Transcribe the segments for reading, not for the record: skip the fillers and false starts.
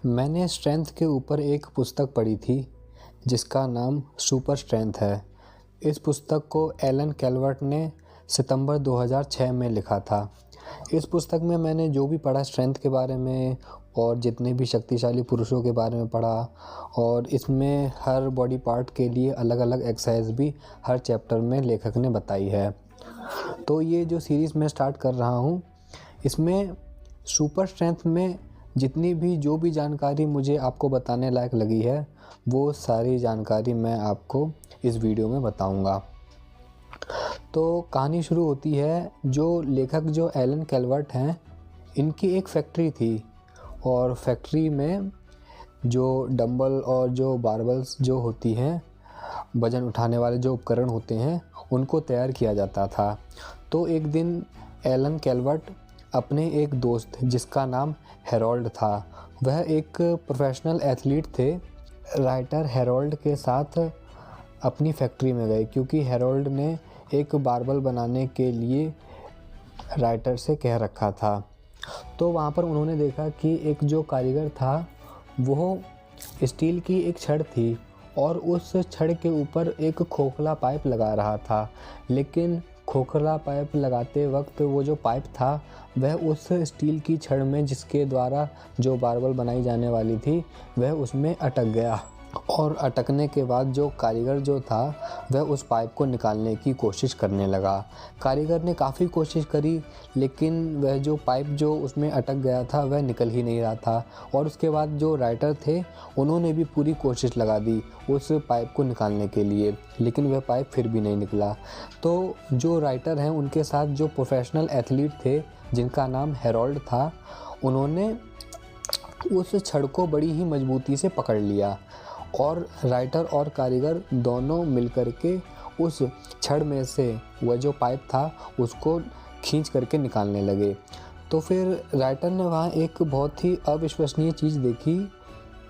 मैंने स्ट्रेंथ के ऊपर एक पुस्तक पढ़ी थी जिसका नाम सुपर स्ट्रेंथ है। इस पुस्तक को एलन कैल्वर्ट ने सितंबर 2006 में लिखा था। इस पुस्तक में मैंने जो भी पढ़ा स्ट्रेंथ के बारे में और जितने भी शक्तिशाली पुरुषों के बारे में पढ़ा, और इसमें हर बॉडी पार्ट के लिए अलग अलग एक्सरसाइज भी हर चैप्टर में लेखक ने बताई है। तो ये जो सीरीज़ मैं स्टार्ट कर रहा हूँ, इसमें सुपर स्ट्रेंथ में जितनी भी जो भी जानकारी मुझे आपको बताने लायक लगी है, वो सारी जानकारी मैं आपको इस वीडियो में बताऊंगा। तो कहानी शुरू होती है, जो लेखक जो एलन कैल्वर्ट हैं, इनकी एक फैक्ट्री थी और फैक्ट्री में जो डंबल और जो बारबल्स जो होती हैं, वज़न उठाने वाले जो उपकरण होते हैं, उनको तैयार किया जाता था। तो एक दिन एलन कैल्वर्ट अपने एक दोस्त जिसका नाम हेरोल्ड था, वह एक प्रोफेशनल एथलीट थे, राइटर हेरोल्ड के साथ अपनी फैक्ट्री में गए, क्योंकि हेरोल्ड ने एक बारबल बनाने के लिए राइटर से कह रखा था। तो वहाँ पर उन्होंने देखा कि एक जो कारीगर था वो स्टील की एक छड़ थी और उस छड़ के ऊपर एक खोखला पाइप लगा रहा था, लेकिन खोखला पाइप लगाते वक्त वो जो पाइप था वह उस स्टील की छड़ में जिसके द्वारा जो बारबल बनाई जाने वाली थी वह उसमें अटक गया। और अटकने के बाद जो कारीगर जो था वह उस पाइप को निकालने की कोशिश करने लगा। कारीगर ने काफ़ी कोशिश करी, लेकिन वह जो पाइप जो उसमें अटक गया था वह निकल ही नहीं रहा था। और उसके बाद जो राइटर थे उन्होंने भी पूरी कोशिश लगा दी उस पाइप को निकालने के लिए, लेकिन वह पाइप फिर भी नहीं निकला। तो जो राइटर हैं उनके साथ जो प्रोफेशनल एथलीट थे जिनका नाम हेरोल्ड था, उन्होंने उस छड़ को बड़ी ही मजबूती से पकड़ लिया और राइटर और कारीगर दोनों मिलकर के उस छड़ में से वह जो पाइप था उसको खींच करके निकालने लगे। तो फिर राइटर ने वहाँ एक बहुत ही अविश्वसनीय चीज़ देखी,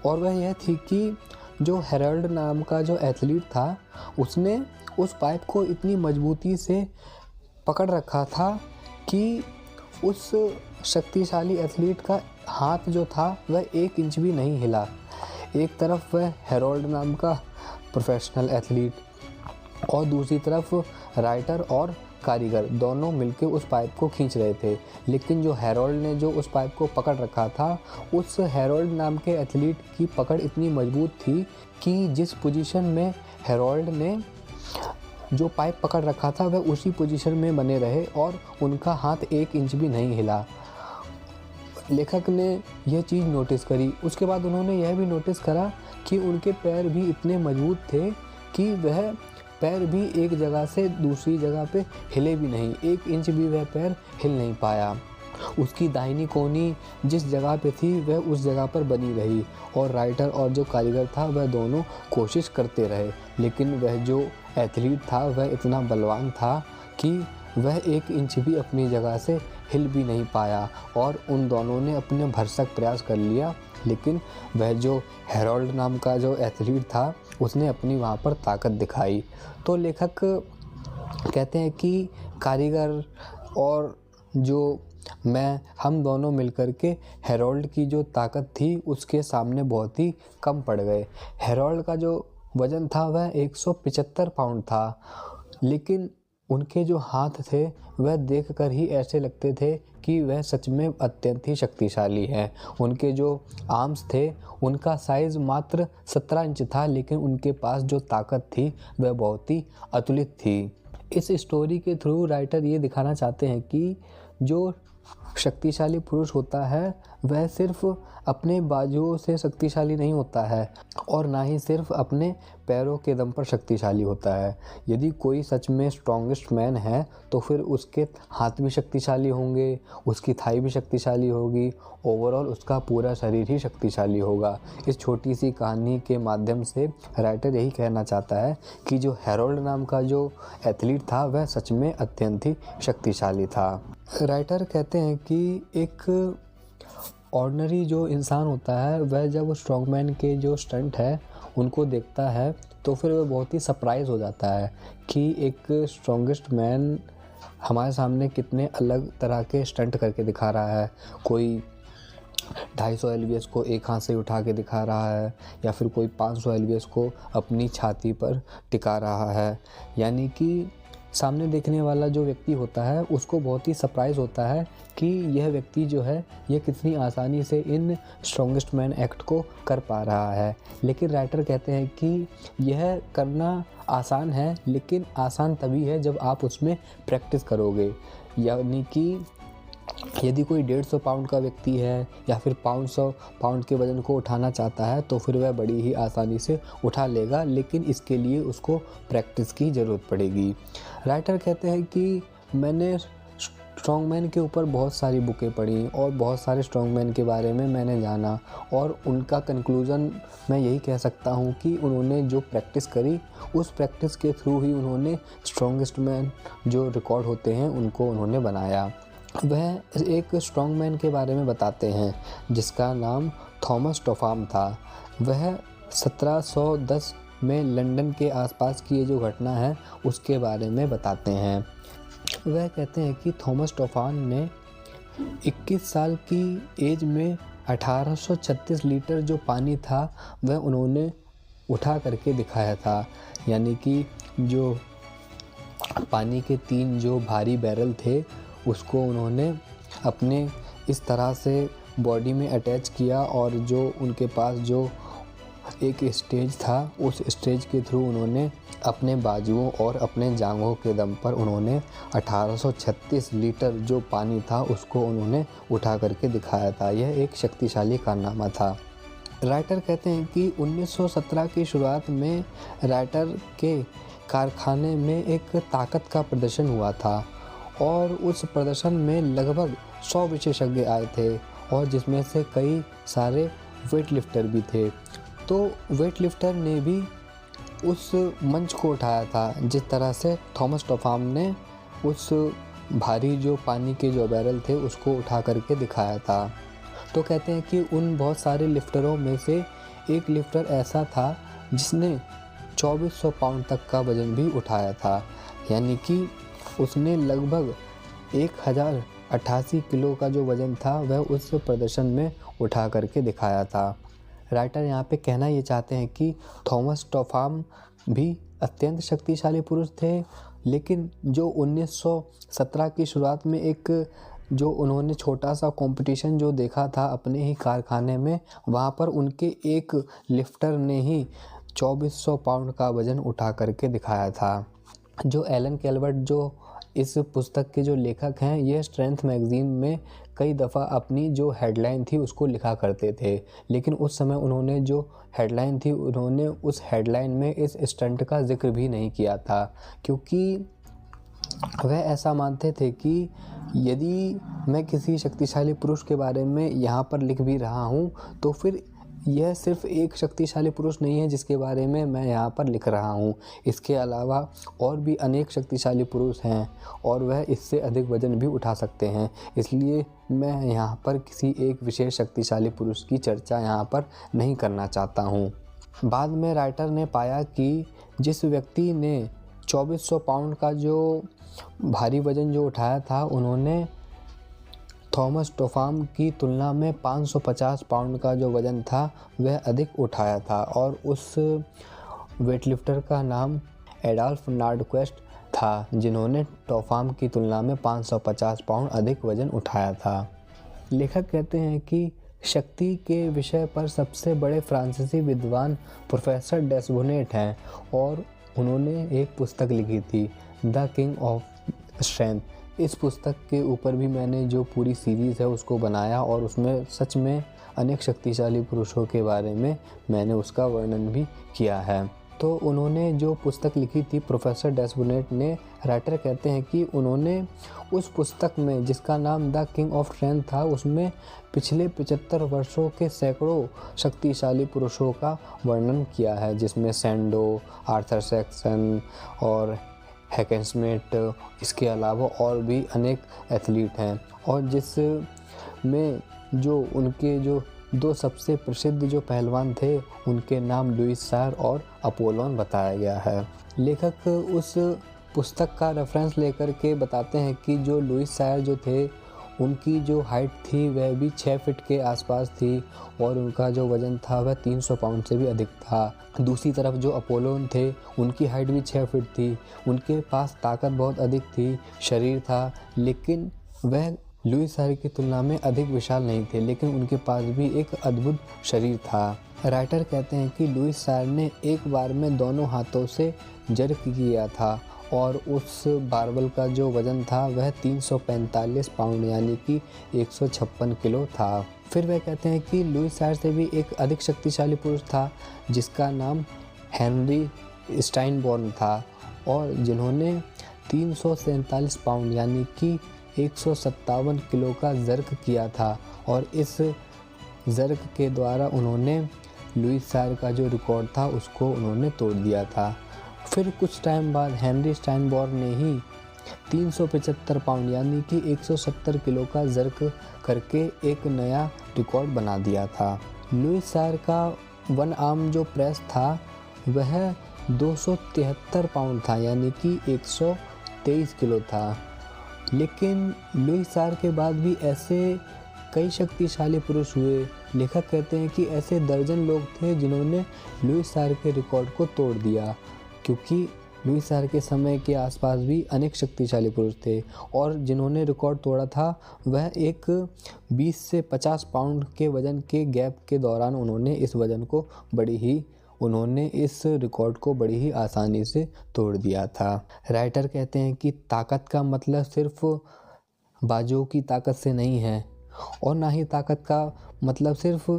और वह यह थी कि जो हेरोल्ड नाम का जो एथलीट था उसने उस पाइप को इतनी मजबूती से पकड़ रखा था कि उस शक्तिशाली एथलीट का हाथ जो था वह 1 इंच भी नहीं हिला। एक तरफ वह हेरोल्ड नाम का प्रोफेशनल एथलीट और दूसरी तरफ राइटर और कारीगर दोनों मिलकर उस पाइप को खींच रहे थे, लेकिन जो हेरोल्ड ने जो उस पाइप को पकड़ रखा था, उस हेरोल्ड नाम के एथलीट की पकड़ इतनी मजबूत थी कि जिस पोजीशन में हेरोल्ड ने जो पाइप पकड़ रखा था वह उसी पोजीशन में बने रहे और उनका हाथ 1 इंच भी नहीं हिला। लेखक ने यह चीज़ नोटिस करी। उसके बाद उन्होंने यह भी नोटिस करा कि उनके पैर भी इतने मजबूत थे कि वह पैर भी एक जगह से दूसरी जगह पे हिले भी नहीं, 1 इंच भी वह पैर हिल नहीं पाया। उसकी दाहिनी कोहनी जिस जगह पे थी वह उस जगह पर बनी रही, और राइटर और जो कारीगर था वह दोनों कोशिश करते रहे, लेकिन वह जो एथलीट था वह इतना बलवान था कि वह 1 इंच भी अपनी जगह से हिल भी नहीं पाया। और उन दोनों ने अपने भरसक प्रयास कर लिया, लेकिन वह जो हेरोल्ड नाम का जो एथलीट था उसने अपनी वहाँ पर ताकत दिखाई। तो लेखक कहते हैं कि कारीगर और जो हम दोनों मिलकर के हेरोल्ड की जो ताकत थी उसके सामने बहुत ही कम पड़ गए। हेरोल्ड का जो वज़न था वह 175 पाउंड था, लेकिन उनके जो हाथ थे वह देखकर ही ऐसे लगते थे कि वह सच में अत्यंत ही शक्तिशाली हैं। उनके जो आर्म्स थे उनका साइज़ मात्र 17 इंच था, लेकिन उनके पास जो ताकत थी वह बहुत ही अतुलित थी। इस स्टोरी के थ्रू राइटर ये दिखाना चाहते हैं कि जो शक्तिशाली पुरुष होता है वह सिर्फ अपने बाजुओं से शक्तिशाली नहीं होता है, और ना ही सिर्फ अपने पैरों के दम पर शक्तिशाली होता है। यदि कोई सच में स्ट्रॉन्गेस्ट मैन है तो फिर उसके हाथ भी शक्तिशाली होंगे, उसकी थाई भी शक्तिशाली होगी, ओवरऑल उसका पूरा शरीर ही शक्तिशाली होगा। इस छोटी सी कहानी के माध्यम से राइटर यही कहना चाहता है कि जो हेरोल्ड नाम का जो एथलीट था वह सच में अत्यंत ही शक्तिशाली था। राइटर कहते हैं कि एक ऑर्डिनरी जो इंसान होता है वह जब स्ट्रॉन्गमैन के जो स्टंट है उनको देखता है तो फिर वह बहुत ही सरप्राइज़ हो जाता है कि एक स्ट्रॉन्गेस्ट मैन हमारे सामने कितने अलग तरह के स्टंट करके दिखा रहा है। कोई 250 एलबीएस को एक हाथ से उठा के दिखा रहा है, या फिर कोई 500 एलबीएस को अपनी छाती पर टिका रहा है। यानी कि सामने देखने वाला जो व्यक्ति होता है उसको बहुत ही सरप्राइज़ होता है कि यह व्यक्ति जो है ये कितनी आसानी से इन स्ट्रॉन्गेस्ट मैन एक्ट को कर पा रहा है। लेकिन राइटर कहते हैं कि यह करना आसान है, लेकिन आसान तभी है जब आप उसमें प्रैक्टिस करोगे। यानी कि यदि कोई 150 पाउंड का व्यक्ति है या फिर 500 पाउंड के वज़न को उठाना चाहता है तो फिर वह बड़ी ही आसानी से उठा लेगा, लेकिन इसके लिए उसको प्रैक्टिस की ज़रूरत पड़ेगी। राइटर कहते हैं कि मैंने स्ट्रॉन्गमैन के ऊपर बहुत सारी बुकें पढ़ी और बहुत सारे स्ट्रॉन्गमैन के बारे में मैंने जाना, और उनका कंक्लूज़न मैं यही कह सकता हूँ कि उन्होंने जो प्रैक्टिस करी उस प्रैक्टिस के थ्रू ही उन्होंने स्ट्रॉन्गेस्ट मैन जो रिकॉर्ड होते हैं उनको उन्होंने बनाया। वह एक स्ट्रॉन्गमैन के बारे में बताते हैं जिसका नाम थॉमस टॉफाम था। वह 1710 में लंदन के आसपास की ये जो घटना है उसके बारे में बताते हैं। वह कहते हैं कि थॉमस टॉफाम ने 21 साल की एज में 1836 लीटर जो पानी था वह उन्होंने उठा करके दिखाया था। यानी कि जो पानी के 3 जो भारी बैरल थे उसको उन्होंने अपने इस तरह से बॉडी में अटैच किया, और जो उनके पास जो एक स्टेज था उस स्टेज के थ्रू उन्होंने अपने बाजुओं और अपने जांघों के दम पर उन्होंने 1836 लीटर जो पानी था उसको उन्होंने उठा करके दिखाया था। यह एक शक्तिशाली कारनामा था। राइटर कहते हैं कि 1917 की शुरुआत में राइटर के कारखाने में एक ताकत का प्रदर्शन हुआ था, और उस प्रदर्शन में लगभग 100 विशेषज्ञ आए थे, और जिसमें से कई सारे वेट लिफ्टर भी थे। तो वेट लिफ्टर ने भी उस मंच को उठाया था जिस तरह से थॉमस टॉफाम ने उस भारी जो पानी के जो बैरल थे उसको उठा करके दिखाया था। तो कहते हैं कि उन बहुत सारे लिफ्टरों में से एक लिफ्टर ऐसा था जिसने 2400 पाउंड तक का वज़न भी उठाया था। यानी कि उसने लगभग 1088 किलो का जो वज़न था वह उस प्रदर्शन में उठा करके दिखाया था। राइटर यहाँ पे कहना ये चाहते हैं कि थॉमस टॉफाम भी अत्यंत शक्तिशाली पुरुष थे, लेकिन जो 1917 की शुरुआत में एक जो उन्होंने छोटा सा कंपटीशन जो देखा था अपने ही कारखाने में, वहाँ पर उनके एक लिफ्टर ने ही 2400 पाउंड का वज़न उठा करके दिखाया था। जो एलन कैलवर्ट जो इस पुस्तक के जो लेखक हैं, यह स्ट्रेंथ मैगज़ीन में कई दफ़ा अपनी जो हेडलाइन थी उसको लिखा करते थे, लेकिन उस समय उन्होंने जो हेडलाइन थी उन्होंने उस हेडलाइन में इस स्टंट का ज़िक्र भी नहीं किया था, क्योंकि वह ऐसा मानते थे कि यदि मैं किसी शक्तिशाली पुरुष के बारे में यहाँ पर लिख भी रहा हूँ तो फिर यह सिर्फ एक शक्तिशाली पुरुष नहीं है जिसके बारे में मैं यहाँ पर लिख रहा हूँ। इसके अलावा और भी अनेक शक्तिशाली पुरुष हैं और वह इससे अधिक वज़न भी उठा सकते हैं, इसलिए मैं यहाँ पर किसी एक विशेष शक्तिशाली पुरुष की चर्चा यहाँ पर नहीं करना चाहता हूँ। बाद में राइटर ने पाया कि जिस व्यक्ति ने 2400 पाउंड का जो भारी वज़न जो उठाया था, उन्होंने थॉमस टॉफाम की तुलना में 550 पाउंड का जो वज़न था वह अधिक उठाया था, और उस वेटलिफ्टर का नाम एडोल्फ नॉर्डक्वेस्ट था जिन्होंने टॉफाम की तुलना में 550 पाउंड अधिक वज़न उठाया था। लेखक कहते हैं कि शक्ति के विषय पर सबसे बड़े फ्रांसीसी विद्वान प्रोफेसर डेस्बोनेट हैं, और उन्होंने एक पुस्तक लिखी थी द किंग ऑफ स्ट्रेंथ। इस पुस्तक के ऊपर भी मैंने जो पूरी सीरीज़ है उसको बनाया, और उसमें सच में अनेक शक्तिशाली पुरुषों के बारे में मैंने उसका वर्णन भी किया है। तो उन्होंने जो पुस्तक लिखी थी प्रोफेसर डेस्बोनेट ने, राइटर कहते हैं कि उन्होंने उस पुस्तक में जिसका नाम द किंग ऑफ स्ट्रेंथ था, उसमें पिछले 75 वर्षों के सैकड़ों शक्तिशाली पुरुषों का वर्णन किया है, जिसमें सैंडो, आर्थर सैक्सन और हैकेंस्मिट, इसके अलावा और भी अनेक एथलीट हैं, और जिसमें जो उनके जो दो सबसे प्रसिद्ध जो पहलवान थे उनके नाम लुइस सायर और अपोलोन बताया गया है। लेखक उस पुस्तक का रेफरेंस लेकर के बताते हैं कि जो लुइस सायर जो थे उनकी जो हाइट थी वह भी 6 फीट के आसपास थी और उनका जो वज़न था वह 300 पाउंड से भी अधिक था। दूसरी तरफ जो अपोलो थे उनकी हाइट भी 6 फीट थी, उनके पास ताकत बहुत अधिक थी, शरीर था, लेकिन वह लुईस सार की तुलना में अधिक विशाल नहीं थे, लेकिन उनके पास भी एक अद्भुत शरीर था। राइटर कहते हैं कि लुईस सार ने एक बार में दोनों हाथों से जर्क किया था और उस बारबल का जो वज़न था वह 345 पाउंड यानी कि 156 किलो था। फिर वह कहते हैं कि लुईस सार से भी एक अधिक शक्तिशाली पुरुष था जिसका नाम हेनरी स्टाइनबॉर्न था और जिन्होंने 347 पाउंड यानी कि 157 किलो का जर्क किया था और इस जर्क के द्वारा उन्होंने लुईस सार का जो रिकॉर्ड था उसको उन्होंने तोड़ दिया था। फिर कुछ टाइम बाद हेनरी स्टाइनबॉर्न ने ही 375 पाउंड यानी कि 170 किलो का जर्क करके एक नया रिकॉर्ड बना दिया था। लुईस सार का वन आर्म जो प्रेस था वह 273 पाउंड था यानी कि 123 किलो था। लेकिन लुईस सार के बाद भी ऐसे कई शक्तिशाली पुरुष हुए। लेखक कहते हैं कि ऐसे दर्जन लोग थे जिन्होंने लुईस सार के रिकॉर्ड को तोड़ दिया, क्योंकि लुईस सार के समय के आसपास भी अनेक शक्तिशाली पुरुष थे और जिन्होंने रिकॉर्ड तोड़ा था वह एक 20 से 50 पाउंड के वज़न के गैप के दौरान उन्होंने इस रिकॉर्ड को बड़ी ही आसानी से तोड़ दिया था। राइटर कहते हैं कि ताकत का मतलब सिर्फ बाजुओं की ताकत से नहीं है और ना ही ताकत का मतलब सिर्फ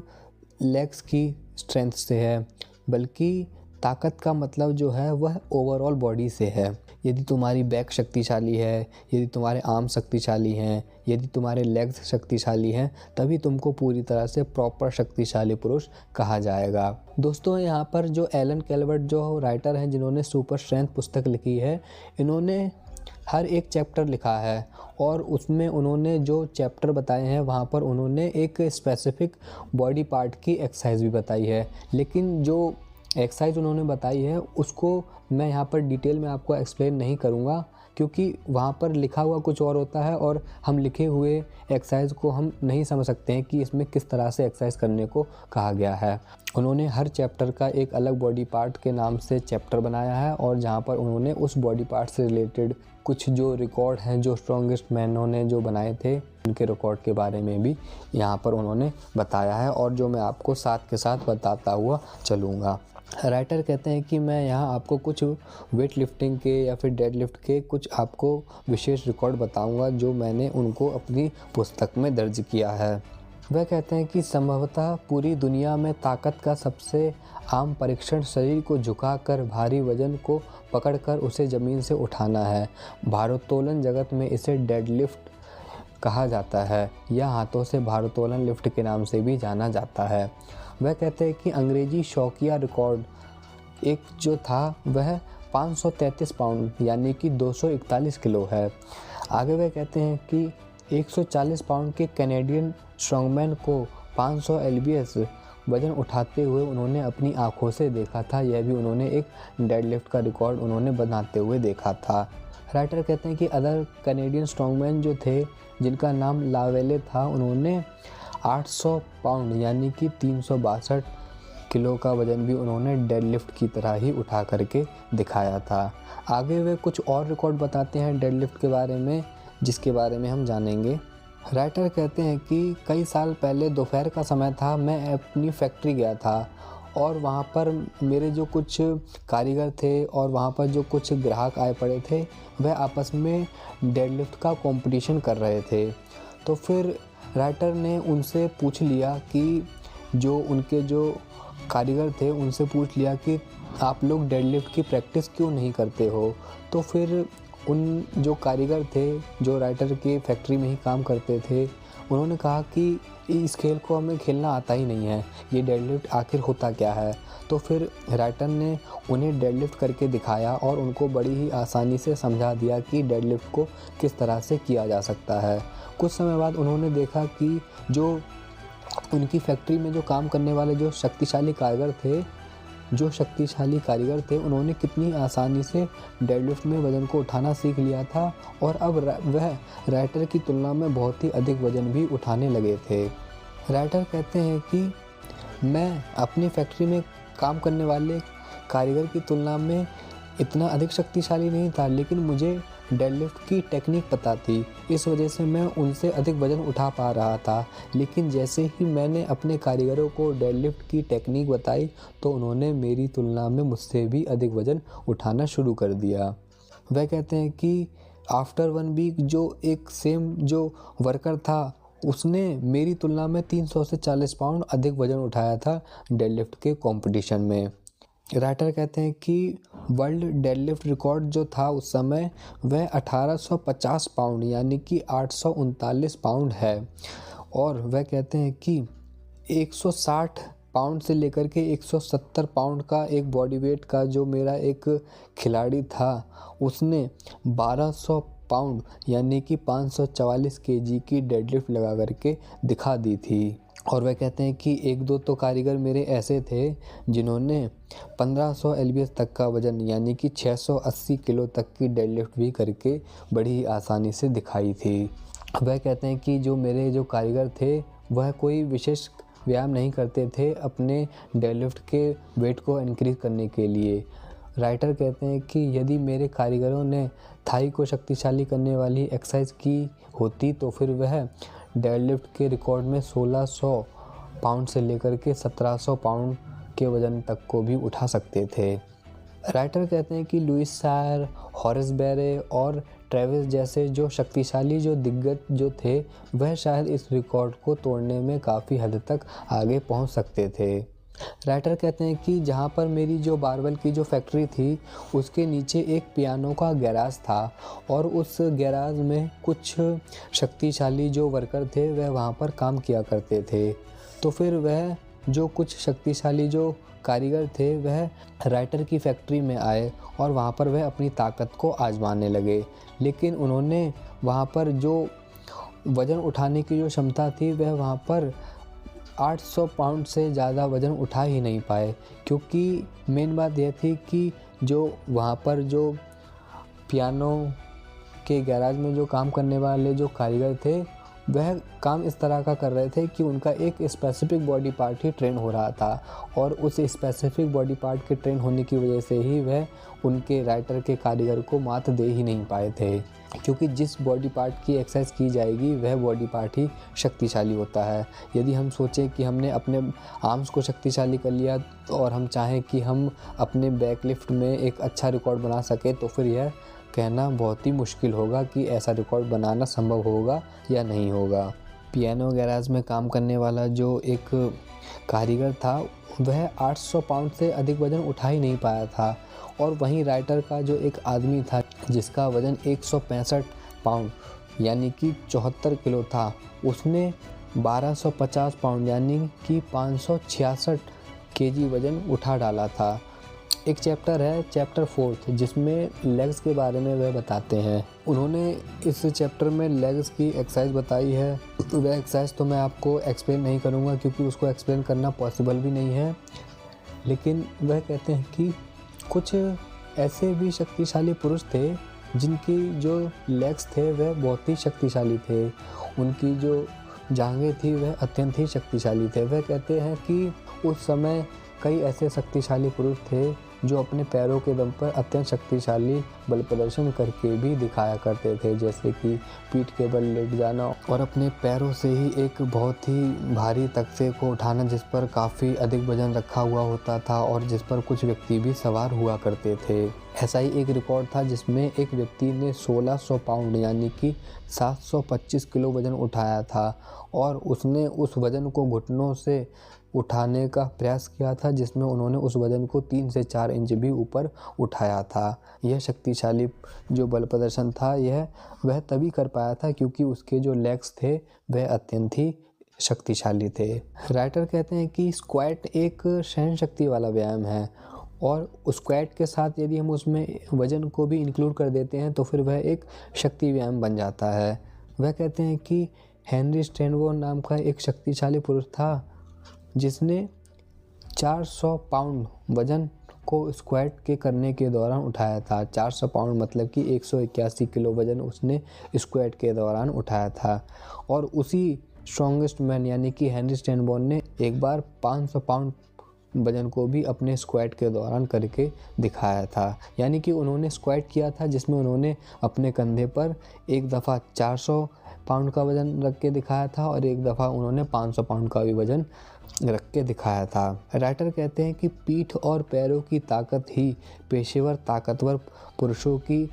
लेग्स की स्ट्रेंथ से है, बल्कि ताकत का मतलब जो है वह ओवरऑल बॉडी से है। यदि तुम्हारी बैक शक्तिशाली है, यदि तुम्हारे आर्म शक्तिशाली हैं, यदि तुम्हारे लेग्स शक्तिशाली हैं, तभी तुमको पूरी तरह से प्रॉपर शक्तिशाली पुरुष कहा जाएगा। दोस्तों, यहाँ पर जो एलन कैलवर्ट जो राइटर हैं जिन्होंने सुपर स्ट्रेंथ पुस्तक लिखी है, इन्होंने हर एक चैप्टर लिखा है और उसमें उन्होंने जो चैप्टर बताए हैं वहाँ पर उन्होंने एक स्पेसिफिक बॉडी पार्ट की एक्सरसाइज भी बताई है। लेकिन जो एक्सरसाइज उन्होंने बताई है उसको मैं यहाँ पर डिटेल में आपको एक्सप्लेन नहीं करूँगा, क्योंकि वहाँ पर लिखा हुआ कुछ और होता है और हम लिखे हुए एक्सरसाइज को हम नहीं समझ सकते हैं कि इसमें किस तरह से एक्सरसाइज करने को कहा गया है। उन्होंने हर चैप्टर का एक अलग बॉडी पार्ट के नाम से चैप्टर बनाया है और जहाँ पर उन्होंने उस बॉडी पार्ट से रिलेटेड कुछ जो रिकॉर्ड हैं जो स्ट्रॉन्गेस्ट मैनों ने जो बनाए थे उनके रिकॉर्ड के बारे में भी यहाँ पर उन्होंने बताया है और जो मैं आपको साथ के साथ बताता हुआ चलूँगा। राइटर कहते हैं कि मैं यहाँ आपको कुछ वेट लिफ्टिंग के या फिर डेड लिफ्ट के कुछ आपको विशेष रिकॉर्ड बताऊंगा जो मैंने उनको अपनी पुस्तक में दर्ज किया है। वह कहते हैं कि संभवतः पूरी दुनिया में ताकत का सबसे आम परीक्षण शरीर को झुकाकर भारी वजन को पकड़कर उसे ज़मीन से उठाना है। भारोत्तोलन जगत में इसे डेड लिफ्ट कहा जाता है या हाथों से भारोत्तोलन लिफ्ट के नाम से भी जाना जाता है। वह कहते हैं कि अंग्रेजी शौकिया रिकॉर्ड एक जो था वह 533 पाउंड यानी कि 241 किलो है। आगे वह कहते हैं कि 140 पाउंड के कैनेडियन स्ट्रॉन्गमैन को 500 lbs वजन उठाते हुए उन्होंने अपनी आंखों से देखा था। यह भी उन्होंने एक डेडलिफ्ट का रिकॉर्ड उन्होंने बनाते हुए देखा था। राइटर कहते हैं कि अदर कैनेडियन स्ट्रॉन्गमैन जो थे जिनका नाम लावेले था, उन्होंने 800 पाउंड यानी कि 362 किलो का वज़न भी उन्होंने डेडलिफ्ट की तरह ही उठा करके दिखाया था। आगे वे कुछ और रिकॉर्ड बताते हैं डेडलिफ्ट के बारे में जिसके बारे में हम जानेंगे। राइटर कहते हैं कि कई साल पहले दोपहर का समय था, मैं अपनी फैक्ट्री गया था और वहाँ पर मेरे जो कुछ कारीगर थे और वहाँ पर जो कुछ ग्राहक आए पड़े थे वह आपस में डेडलिफ्ट का कंपटीशन कर रहे थे। तो फिर राइटर ने उनसे पूछ लिया कि जो उनके जो कारीगर थे उनसे पूछ लिया कि आप लोग डेडलिफ्ट की प्रैक्टिस क्यों नहीं करते हो। तो फिर उन जो कारीगर थे जो राइटर के फैक्ट्री में ही काम करते थे उन्होंने कहा कि इस खेल को हमें खेलना आता ही नहीं है, ये डेडलिफ्ट आखिर होता क्या है। तो फिर राइटर ने उन्हें डेडलिफ्ट करके दिखाया और उनको बड़ी ही आसानी से समझा दिया कि डेडलिफ्ट को किस तरह से किया जा सकता है। कुछ समय बाद उन्होंने देखा कि जो उनकी फैक्ट्री में जो काम करने वाले जो शक्तिशाली कारीगर थे जो शक्तिशाली कारीगर थे उन्होंने कितनी आसानी से डेडलिफ्ट में वज़न को उठाना सीख लिया था और अब वह राइटर की तुलना में बहुत ही अधिक वज़न भी उठाने लगे थे। राइटर कहते हैं कि मैं अपनी फैक्ट्री में काम करने वाले कारीगर की तुलना में इतना अधिक शक्तिशाली नहीं था, लेकिन मुझे डेडलिफ्ट की टेक्निक पता थी, इस वजह से मैं उनसे अधिक वज़न उठा पा रहा था। लेकिन जैसे ही मैंने अपने कारीगरों को डेडलिफ्ट की टेक्निक बताई तो उन्होंने मेरी तुलना में मुझसे भी अधिक वज़न उठाना शुरू कर दिया। वह कहते हैं कि आफ्टर 1 वीक जो एक सेम जो वर्कर था उसने मेरी तुलना में 300 से 40 पाउंड अधिक वज़न उठाया था डेडलिफ्ट के कंपटीशन में। राइटर कहते हैं कि वर्ल्ड डेडलिफ्ट रिकॉर्ड जो था उस समय वह 1850 पाउंड यानी कि 839 पाउंड है और वह कहते हैं कि 160 पाउंड से लेकर के 170 पाउंड का एक बॉडी वेट का जो मेरा एक खिलाड़ी था उसने 1200 पाउंड यानी कि 544 केजी की डेडलिफ्ट लगा करके दिखा दी थी। और वह कहते हैं कि 1-2 तो कारीगर मेरे ऐसे थे जिन्होंने 1500 एलबीएस तक का वज़न यानी कि 680 किलो तक की डेडलिफ्ट भी करके बड़ी आसानी से दिखाई थी। वह कहते हैं कि जो मेरे जो कारीगर थे वह कोई विशेष व्यायाम नहीं करते थे अपने डेडलिफ्ट के वेट को इंक्रीज़ करने के लिए। राइटर कहते हैं कि यदि मेरे कारीगरों ने थाई को शक्तिशाली करने वाली एक्सरसाइज की होती तो फिर वह डेडलिफ्ट के रिकॉर्ड में 1600 पाउंड से लेकर के 1700 पाउंड के वज़न तक को भी उठा सकते थे। राइटर कहते हैं कि लुइस सायर, हॉरेस बैरे और ट्रेविस जैसे जो शक्तिशाली जो दिग्गज जो थे वह शायद इस रिकॉर्ड को तोड़ने में काफ़ी हद तक आगे पहुंच सकते थे। राइटर कहते हैं कि जहाँ पर मेरी जो बारबेल की जो फैक्ट्री थी उसके नीचे एक पियानो का गैराज था और उस गैराज में कुछ शक्तिशाली जो वर्कर थे वह वहाँ पर काम किया करते थे। तो फिर वह जो कुछ शक्तिशाली जो कारीगर थे वह राइटर की फैक्ट्री में आए और वहाँ पर वह अपनी ताकत को आजमाने लगे, लेकिन उन्होंने वहाँ पर जो वज़न उठाने की जो क्षमता थी वह वहाँ पर 800 पाउंड से ज़्यादा वज़न उठा ही नहीं पाए, क्योंकि मेन बात यह थी कि जो वहाँ पर जो पियानो के गैराज में जो काम करने वाले जो कारीगर थे वह काम इस तरह का कर रहे थे कि उनका एक स्पेसिफिक बॉडी पार्ट ही ट्रेन हो रहा था और उस स्पेसिफिक बॉडी पार्ट के ट्रेन होने की वजह से ही वह उनके राइटर के कारीगर को मात दे ही नहीं पाए थे, क्योंकि जिस बॉडी पार्ट की एक्सरसाइज की जाएगी वह बॉडी पार्ट ही शक्तिशाली होता है। यदि हम सोचें कि हमने अपने आर्म्स को शक्तिशाली कर लिया और हम चाहें कि हम अपने बैक लिफ्ट में एक अच्छा रिकॉर्ड बना सकें तो फिर यह कहना बहुत ही मुश्किल होगा कि ऐसा रिकॉर्ड बनाना संभव होगा या नहीं होगा। पियानो गैराज में काम करने वाला जो एक कारीगर था वह 800 पाउंड से अधिक वज़न उठा ही नहीं पाया था और वहीं राइटर का जो एक आदमी था जिसका वज़न 165 पाउंड यानी कि 74 किलो था उसने 1250 पाउंड यानी कि 566 केजी वज़न उठा डाला था। एक चैप्टर है चैप्टर 4 जिसमें लेग्स के बारे में वह बताते हैं। उन्होंने इस चैप्टर में लेग्स की एक्सरसाइज बताई है। वह एक्सरसाइज तो मैं आपको एक्सप्लेन नहीं करूँगा क्योंकि उसको एक्सप्लेन करना पॉसिबल भी नहीं है, लेकिन वह कहते हैं कि कुछ ऐसे भी शक्तिशाली पुरुष थे जिनकी जो लेग्स थे वह बहुत ही शक्तिशाली थे, उनकी जो जांघें थी वह अत्यंत ही शक्तिशाली थे। वह कहते हैं कि उस समय कई ऐसे शक्तिशाली पुरुष थे जो अपने पैरों के दम पर अत्यंत शक्तिशाली बल प्रदर्शन करके भी दिखाया करते थे, जैसे कि पीठ के बल लेट जाना और अपने पैरों से ही एक बहुत ही भारी तख्ते को उठाना जिस पर काफ़ी अधिक वजन रखा हुआ होता था और जिस पर कुछ व्यक्ति भी सवार हुआ करते थे। ऐसा ही एक रिकॉर्ड था जिसमें एक व्यक्ति ने 1600 पाउंड यानी कि 725 किलो वज़न उठाया था और उसने उस वज़न को घुटनों से उठाने का प्रयास किया था, जिसमें उन्होंने उस वज़न को 3 से 4 इंच भी ऊपर उठाया था। यह शक्तिशाली जो बल प्रदर्शन था वह तभी कर पाया था क्योंकि उसके जो लेग्स थे वह अत्यंत ही शक्तिशाली थे। राइटर कहते हैं कि स्क्वाट एक सहन शक्ति वाला व्यायाम है और स्क्वाट के साथ यदि हम उसमें वज़न को भी इंक्लूड कर देते हैं तो फिर वह एक शक्ति व्यायाम बन जाता है। वह कहते हैं कि हेनरी स्टैनवो नाम का एक शक्तिशाली पुरुष था जिसने 400 पाउंड वजन को स्क्वाट के करने के दौरान उठाया था। 400 पाउंड मतलब कि 181 किलो वजन उसने स्क्वाट के दौरान उठाया था। और उसी स्ट्रॉन्गेस्ट मैन यानी कि हेनरी स्टैनबर्न ने एक बार 500 पाउंड वजन को भी अपने स्क्वाट के दौरान करके दिखाया था। यानी कि उन्होंने स्क्वाट किया था जिसमें उन्होंने अपने कंधे पर एक दफ़ा 400 पाउंड का वज़न रख के दिखाया था और एक दफ़ा उन्होंने 500 पाउंड का भी वज़न रख के दिखाया था। राइटर कहते हैं कि पीठ और पैरों की ताकत ही पेशेवर ताकतवर पुरुषों की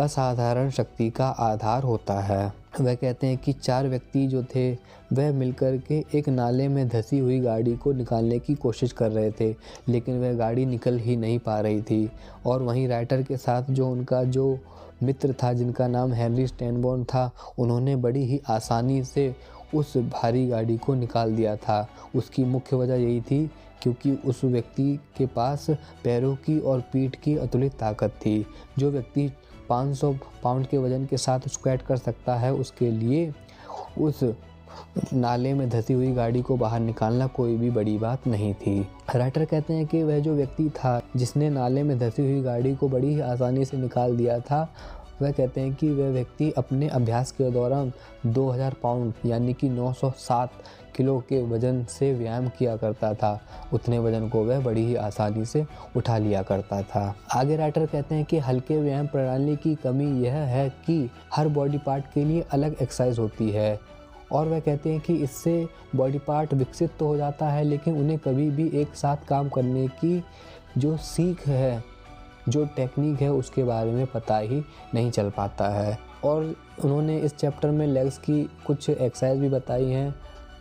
असाधारण शक्ति का आधार होता है। वह कहते हैं कि 4 व्यक्ति जो थे वह मिलकर के एक नाले में धंसी हुई गाड़ी को निकालने की कोशिश कर रहे थे, लेकिन वह गाड़ी निकल ही नहीं पा रही थी। और वहीं राइटर के साथ जो उनका जो मित्र था जिनका नाम हेनरी स्टैनबर्न था, उन्होंने बड़ी ही आसानी से उस भारी गाड़ी को निकाल दिया था। उसकी मुख्य वजह यही थी क्योंकि उस व्यक्ति के पास पैरों की और पीठ की अतुलित ताकत थी। जो व्यक्ति 500 पाउंड के वज़न के साथ स्क्वाट कर सकता है, उसके लिए उस नाले में धंसी हुई गाड़ी को बाहर निकालना कोई भी बड़ी बात नहीं थी। राइटर कहते हैं कि वह जो व्यक्ति था जिसने नाले में धंसी हुई गाड़ी को बड़ी ही आसानी से निकाल दिया था, वह कहते हैं कि वह व्यक्ति अपने अभ्यास के दौरान 2000 पाउंड यानी कि 907 किलो के वज़न से व्यायाम किया करता था। उतने वज़न को वह बड़ी ही आसानी से उठा लिया करता था। आगे राइटर कहते हैं कि हल्के व्यायाम प्रणाली की कमी यह है कि हर बॉडी पार्ट के लिए अलग एक्सरसाइज होती है और वह कहते हैं कि इससे बॉडी पार्ट विकसित तो हो जाता है, लेकिन उन्हें कभी भी एक साथ काम करने की जो सीख है, जो टेक्निक है, उसके बारे में पता ही नहीं चल पाता है। और उन्होंने इस चैप्टर में लेग्स की कुछ एक्सरसाइज भी बताई हैं,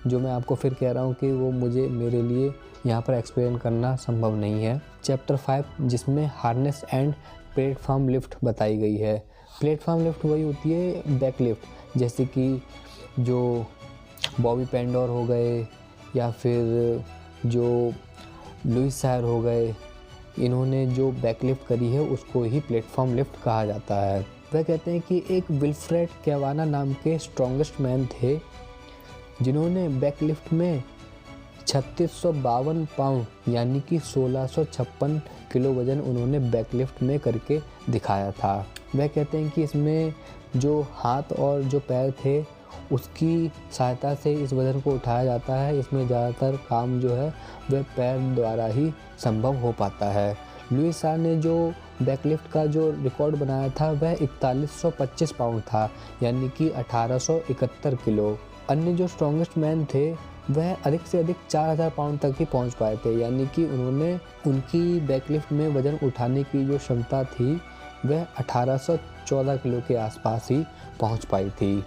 जो मैं आपको फिर कह रहा हूँ कि वो मेरे लिए यहाँ पर एक्सप्लेन करना संभव नहीं है। चैप्टर 5 जिसमें हार्नेस एंड प्लेटफॉर्म लिफ्ट बताई गई है। प्लेटफॉर्म लिफ्ट वही होती है बैक लिफ्ट, जैसे कि जो बॉबी पेंडोर हो गए या फिर जो लुइस सायर हो गए, इन्होंने जो बैक लिफ्ट करी है उसको ही प्लेटफॉर्म लिफ्ट कहा जाता है। वह कहते हैं कि एक विल्फ्रेड कैवाना नाम के स्ट्रॉन्गेस्ट मैन थे जिन्होंने बैक लिफ्ट में 3652 पाउंड यानी कि 1656 किलो वज़न उन्होंने बैक लिफ्ट में करके दिखाया था। वह कहते हैं कि इसमें जो हाथ और जो पैर थे उसकी सहायता से इस वज़न को उठाया जाता है। इसमें ज़्यादातर काम जो है वह पैर द्वारा ही संभव हो पाता है। लुइस सायर ने जो बैकलिफ्ट का जो रिकॉर्ड बनाया था वह 4125 पाउंड था यानी कि 1871 किलो। अन्य जो स्ट्रॉन्गेस्ट मैन थे वह अधिक से अधिक 4000 पाउंड तक ही पहुंच पाए थे, यानी कि उन्होंने उनकी बैकलिफ्ट में वज़न उठाने की जो क्षमता थी वह 1814 किलो के आसपास ही पहुंच पाई थी।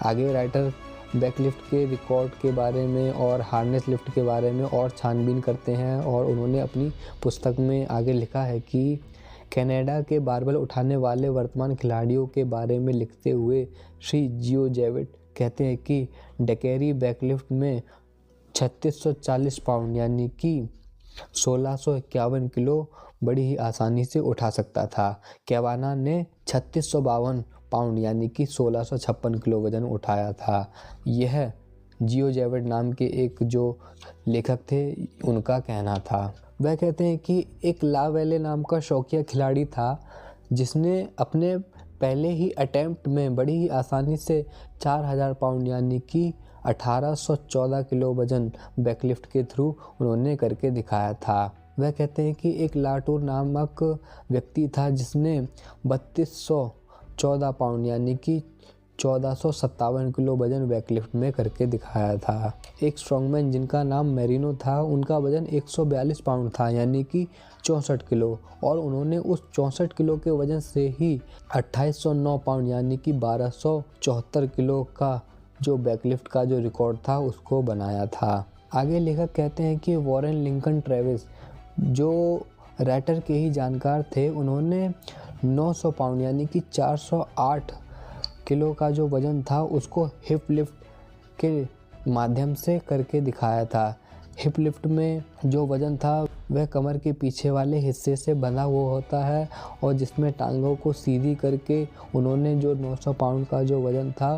आगे राइटर बैकलिफ्ट के रिकॉर्ड के बारे में और हार्नेस लिफ्ट के बारे में और छानबीन करते हैं और उन्होंने अपनी पुस्तक में आगे लिखा है कि कनाडा के बारबल उठाने वाले वर्तमान खिलाड़ियों के बारे में लिखते हुए श्री जियो जेविट कहते हैं कि डेकेरी बैकलिफ्ट में 3640 पाउंड यानी कि 1651 किलो बड़ी ही आसानी से उठा सकता था। कैवाना ने 3652 पाउंड यानी कि 1656 किलो वज़न उठाया था। यह जियो जेविट नाम के एक जो लेखक थे उनका कहना था। वह कहते हैं कि एक लावेले नाम का शौकिया खिलाड़ी था जिसने अपने पहले ही अटेम्प्ट में बड़ी ही आसानी से 4000 पाउंड यानी कि 1814 किलो वज़न बैकलिफ्ट के थ्रू उन्होंने करके दिखाया था। वह कहते हैं कि एक लाटूर नामक व्यक्ति था जिसने 3214 पाउंड यानी कि 1457 किलो वज़न बैकलिफ्ट में करके दिखाया था। एक स्ट्रॉन्गमैन जिनका नाम मेरिनो था, उनका वज़न 142 पाउंड था यानी कि 64 किलो और उन्होंने उस 64 किलो के वज़न से ही 2809 पाउंड यानी कि 1274 किलो का जो बैकलिफ्ट का जो रिकॉर्ड था उसको बनाया था। आगे लेखक कहते हैं कि वॉरेन लिंकन ट्रेविस जो राइटर के ही जानकार थे, उन्होंने 900 पाउंड यानी कि 408 किलो का जो वज़न था उसको हिप लिफ्ट के माध्यम से करके दिखाया था। हिप लिफ्ट में जो वज़न था वह कमर के पीछे वाले हिस्से से बंधा हुआ होता है और जिसमें टांगों को सीधी करके उन्होंने जो 900 पाउंड का जो वज़न था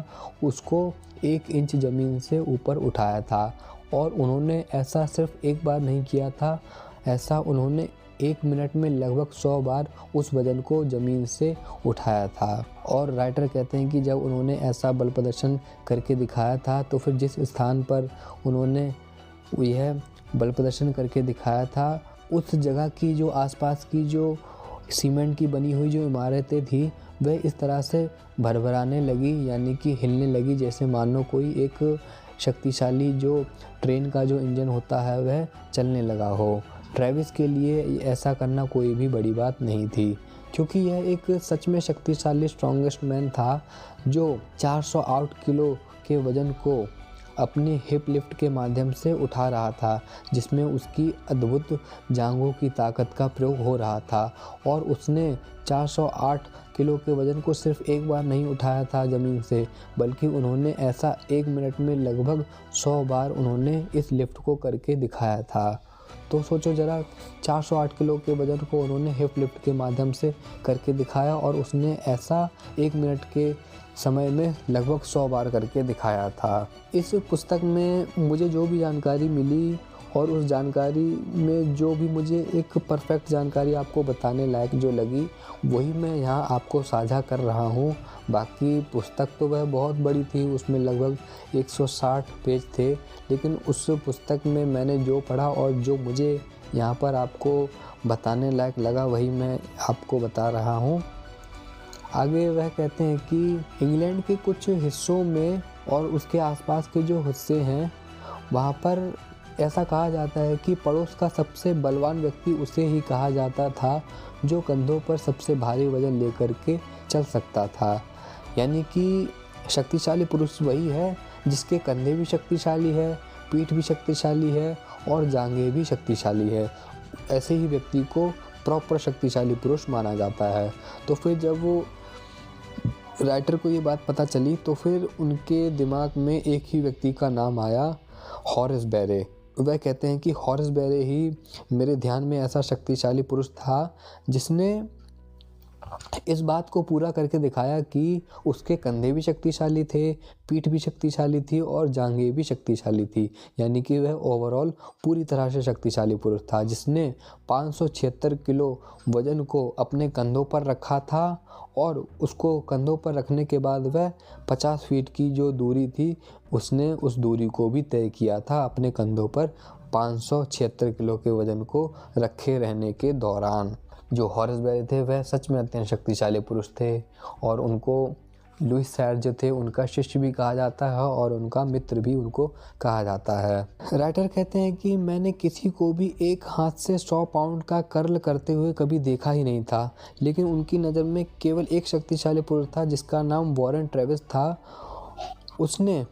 उसको 1 इंच ज़मीन से ऊपर उठाया था और उन्होंने ऐसा सिर्फ एक बार नहीं किया था, ऐसा उन्होंने 1 मिनट में लगभग 100 बार उस वज़न को ज़मीन से उठाया था। और राइटर कहते हैं कि जब उन्होंने ऐसा बल प्रदर्शन करके दिखाया था, तो फिर जिस स्थान पर उन्होंने यह बल प्रदर्शन करके दिखाया था, उस जगह की जो आसपास की जो सीमेंट की बनी हुई जो इमारतें थी, वह इस तरह से भरभराने लगी, यानी कि हिलने लगी, जैसे मानो कोई एक शक्तिशाली जो ट्रेन का जो इंजन होता है वह चलने लगा हो। ट्रेविस के लिए ऐसा करना कोई भी बड़ी बात नहीं थी, क्योंकि यह एक सच में शक्तिशाली स्ट्रॉन्गेस्ट मैन था, जो 408 किलो के वज़न को अपनी हिप लिफ्ट के माध्यम से उठा रहा था, जिसमें उसकी अद्भुत जांघों की ताकत का प्रयोग हो रहा था। और उसने 408 किलो के वज़न को सिर्फ एक बार नहीं उठाया था ज़मीन से, बल्कि उन्होंने ऐसा 1 मिनट में लगभग 100 बार उन्होंने इस लिफ्ट को करके दिखाया था। तो सोचो ज़रा, 408 किलो के वज़न को उन्होंने हिप लिफ्ट के माध्यम से करके दिखाया, और उसने ऐसा 1 मिनट के समय में लगभग 100 बार करके दिखाया था। इस पुस्तक में मुझे जो भी जानकारी मिली, और उस जानकारी में जो भी मुझे एक परफेक्ट जानकारी आपको बताने लायक जो लगी, वही मैं यहाँ आपको साझा कर रहा हूँ। बाकी पुस्तक तो वह बहुत बड़ी थी, उसमें लगभग 160 पेज थे, लेकिन उस पुस्तक में मैंने जो पढ़ा और जो मुझे यहाँ पर आपको बताने लायक लगा, वही मैं आपको बता रहा हूँ। आगे वह कहते हैं कि इंग्लैंड के कुछ हिस्सों में और उसके आसपास के जो हिस्से हैं, वहाँ पर ऐसा कहा जाता है कि पड़ोस का सबसे बलवान व्यक्ति उसे ही कहा जाता था जो कंधों पर सबसे भारी वज़न लेकर के चल सकता था। यानी कि शक्तिशाली पुरुष वही है जिसके कंधे भी शक्तिशाली है, पीठ भी शक्तिशाली है और जांघें भी शक्तिशाली है। ऐसे ही व्यक्ति को प्रॉपर शक्तिशाली पुरुष माना जाता है। तो फिर जब वो राइटर को ये बात पता चली, तो फिर उनके दिमाग में एक ही व्यक्ति का नाम आया, हॉरेस बेरे। वह कहते हैं कि हॉरेस बेरे ही मेरे ध्यान में ऐसा शक्तिशाली पुरुष था जिसने इस बात को पूरा करके दिखाया कि उसके कंधे भी शक्तिशाली थे, पीठ भी शक्तिशाली थी और जांघें भी शक्तिशाली थी। यानी कि वह ओवरऑल पूरी तरह से शक्तिशाली पुरुष था, जिसने 576 किलो वज़न को अपने कंधों पर रखा था, और उसको कंधों पर रखने के बाद वह 50 फीट की जो दूरी थी, उसने उस दूरी को भी तय किया था अपने कंधों पर 576 किलो के वज़न को रखे रहने के दौरान। जो हॉरेस बेरे थे वह सच में अत्यंत शक्तिशाली पुरुष थे, और उनको लुईस सैर जो थे उनका शिष्य भी कहा जाता है और उनका मित्र भी उनको कहा जाता है। राइटर कहते हैं कि मैंने किसी को भी एक हाथ से 100 पाउंड का कर्ल करते हुए कभी देखा ही नहीं था, लेकिन उनकी नज़र में केवल एक शक्तिशाली पुरुष था जिसका नाम वॉरेन ट्रेविस था। उसने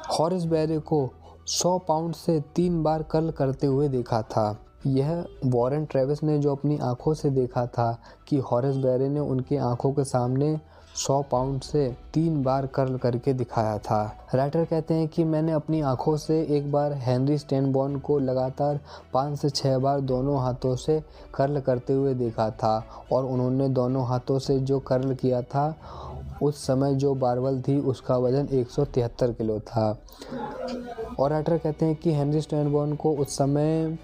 हॉरेस बेरे को 100 पाउंड से 3 बार कर्ल करते हुए देखा था। यह वॉरेन ट्रेविस ने जो अपनी आंखों से देखा था कि हॉरेस बेरे ने उनकी आंखों के सामने 100 पाउंड से 3 बार कर्ल करके दिखाया था। राइटर कहते हैं कि मैंने अपनी आंखों से एक बार हेनरी स्टैनबॉर्न को लगातार 5 से 6 बार दोनों हाथों से कर्ल करते हुए देखा था, और उन्होंने दोनों हाथों से जो कर्ल किया था, उस समय जो बारबल थी उसका वज़न 173 किलो था। और राइटर कहते हैं कि हेनरी स्टैनबॉर्न को उस समय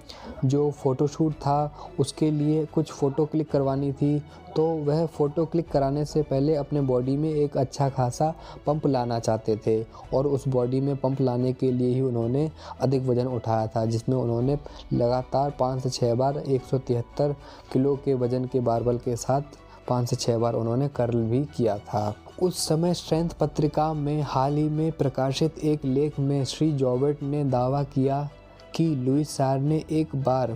जो फ़ोटोशूट था उसके लिए कुछ फ़ोटो क्लिक करवानी थी, तो वह फ़ोटो क्लिक कराने से पहले अपने बॉडी में एक अच्छा खासा पंप लाना चाहते थे, और उस बॉडी में पंप लाने के लिए ही उन्होंने अधिक वज़न उठाया था, जिसमें उन्होंने लगातार 5 से 6 बार 173 किलो के वज़न के बारबल के साथ 5 से 6 बार उन्होंने कर्ल भी किया था। उस समय स्ट्रेंथ पत्रिका में हाल ही में प्रकाशित एक लेख में श्री जॉबर्ट ने दावा किया कि लुईस सैर ने एक बार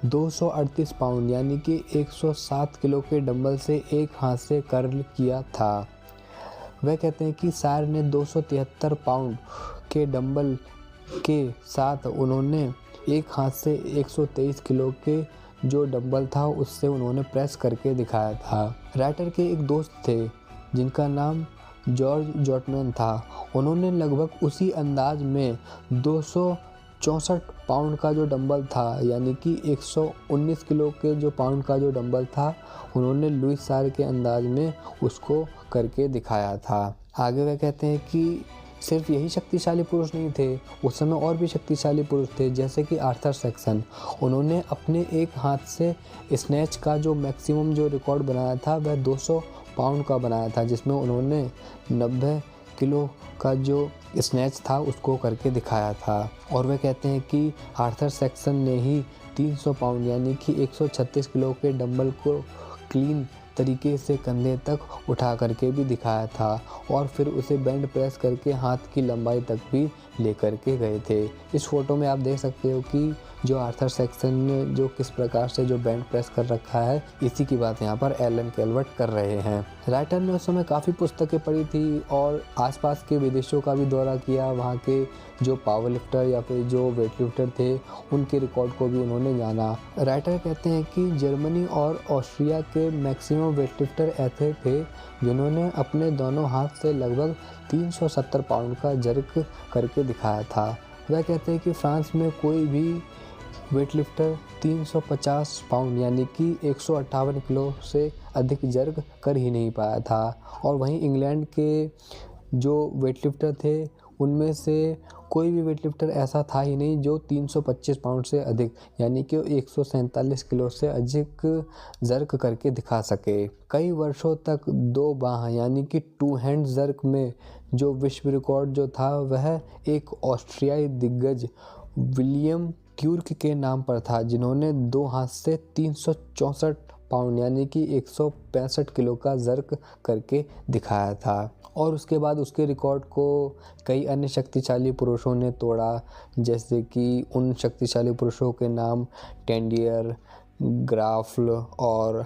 238 पाउंड यानी कि 107 किलो के डंबल से एक हाथ से कर्ल किया था। वह कहते हैं कि सैर ने 273 पाउंड के डंबल के साथ उन्होंने एक हाथ से 123 किलो के जो डंबल था उससे उन्होंने प्रेस करके दिखाया था। राइटर के एक दोस्त थे जिनका नाम जॉर्ज जॉटमैन था। उन्होंने लगभग उसी अंदाज में 264 पाउंड का जो डंबल था, यानी कि 119 किलो के जो पाउंड का जो डंबल था, उन्होंने लुईस सैर के अंदाज में उसको करके दिखाया था। आगे वह कहते हैं कि सिर्फ यही शक्तिशाली पुरुष नहीं थे, उस समय और भी शक्तिशाली पुरुष थे, जैसे कि आर्थर सेक्सन। उन्होंने अपने एक हाथ से स्नैच का जो मैक्सिमम जो रिकॉर्ड बनाया था वह 200 पाउंड का बनाया था, जिसमें उन्होंने 90 किलो का जो स्नैच था उसको करके दिखाया था। और वह कहते हैं कि आर्थर सेक्सन ने ही 300 पाउंड यानी कि 136 किलो के डंबल को क्लीन तरीके से कंधे तक उठा करके भी दिखाया था, और फिर उसे बेंड प्रेस करके हाथ की लंबाई तक भी लेकर के गए थे। इस फोटो में आप देख सकते हो कि जो आर्थर सेक्सन ने जो किस प्रकार से जो बेंड प्रेस कर रखा है, इसी की बात यहाँ पर एलन कैलवर्ट कर रहे हैं। राइटर ने उस समय काफ़ी पुस्तकें पढ़ी थी और आसपास के विदेशों का भी दौरा किया। वहाँ के जो पावर लिफ्टर या फिर जो वेट लिफ्टर थे उनके रिकॉर्ड को भी उन्होंने जाना। राइटर कहते हैं कि जर्मनी और ऑस्ट्रिया के मैक्सिमम वेट लिफ्टर ऐसे थे जिन्होंने अपने दोनों हाथ से लगभग 370 पाउंड का जर्क करके दिखाया था। वह कहते हैं कि फ्रांस में कोई भी वेट लिफ्टर 350 पाउंड यानी कि 158 किलो से अधिक जर्क कर ही नहीं पाया था। और वहीं इंग्लैंड के जो वेट लिफ्टर थे उनमें से कोई भी वेट लिफ्टर ऐसा था ही नहीं जो 325 पाउंड से अधिक यानी कि 147 किलो से अधिक जर्क करके दिखा सके। कई वर्षों तक दो बाह यानी कि 2 हैंड जर्क में जो विश्व रिकॉर्ड जो था वह एक ऑस्ट्रियाई दिग्गज विलियम क्यूर्क के नाम पर था, जिन्होंने 2 हाथ से 364 पाउंड यानी कि 165 किलो का जर्क करके दिखाया था। और उसके बाद उसके रिकॉर्ड को कई अन्य शक्तिशाली पुरुषों ने तोड़ा, जैसे कि उन शक्तिशाली पुरुषों के नाम टेंडियर, ग्राफ्ल और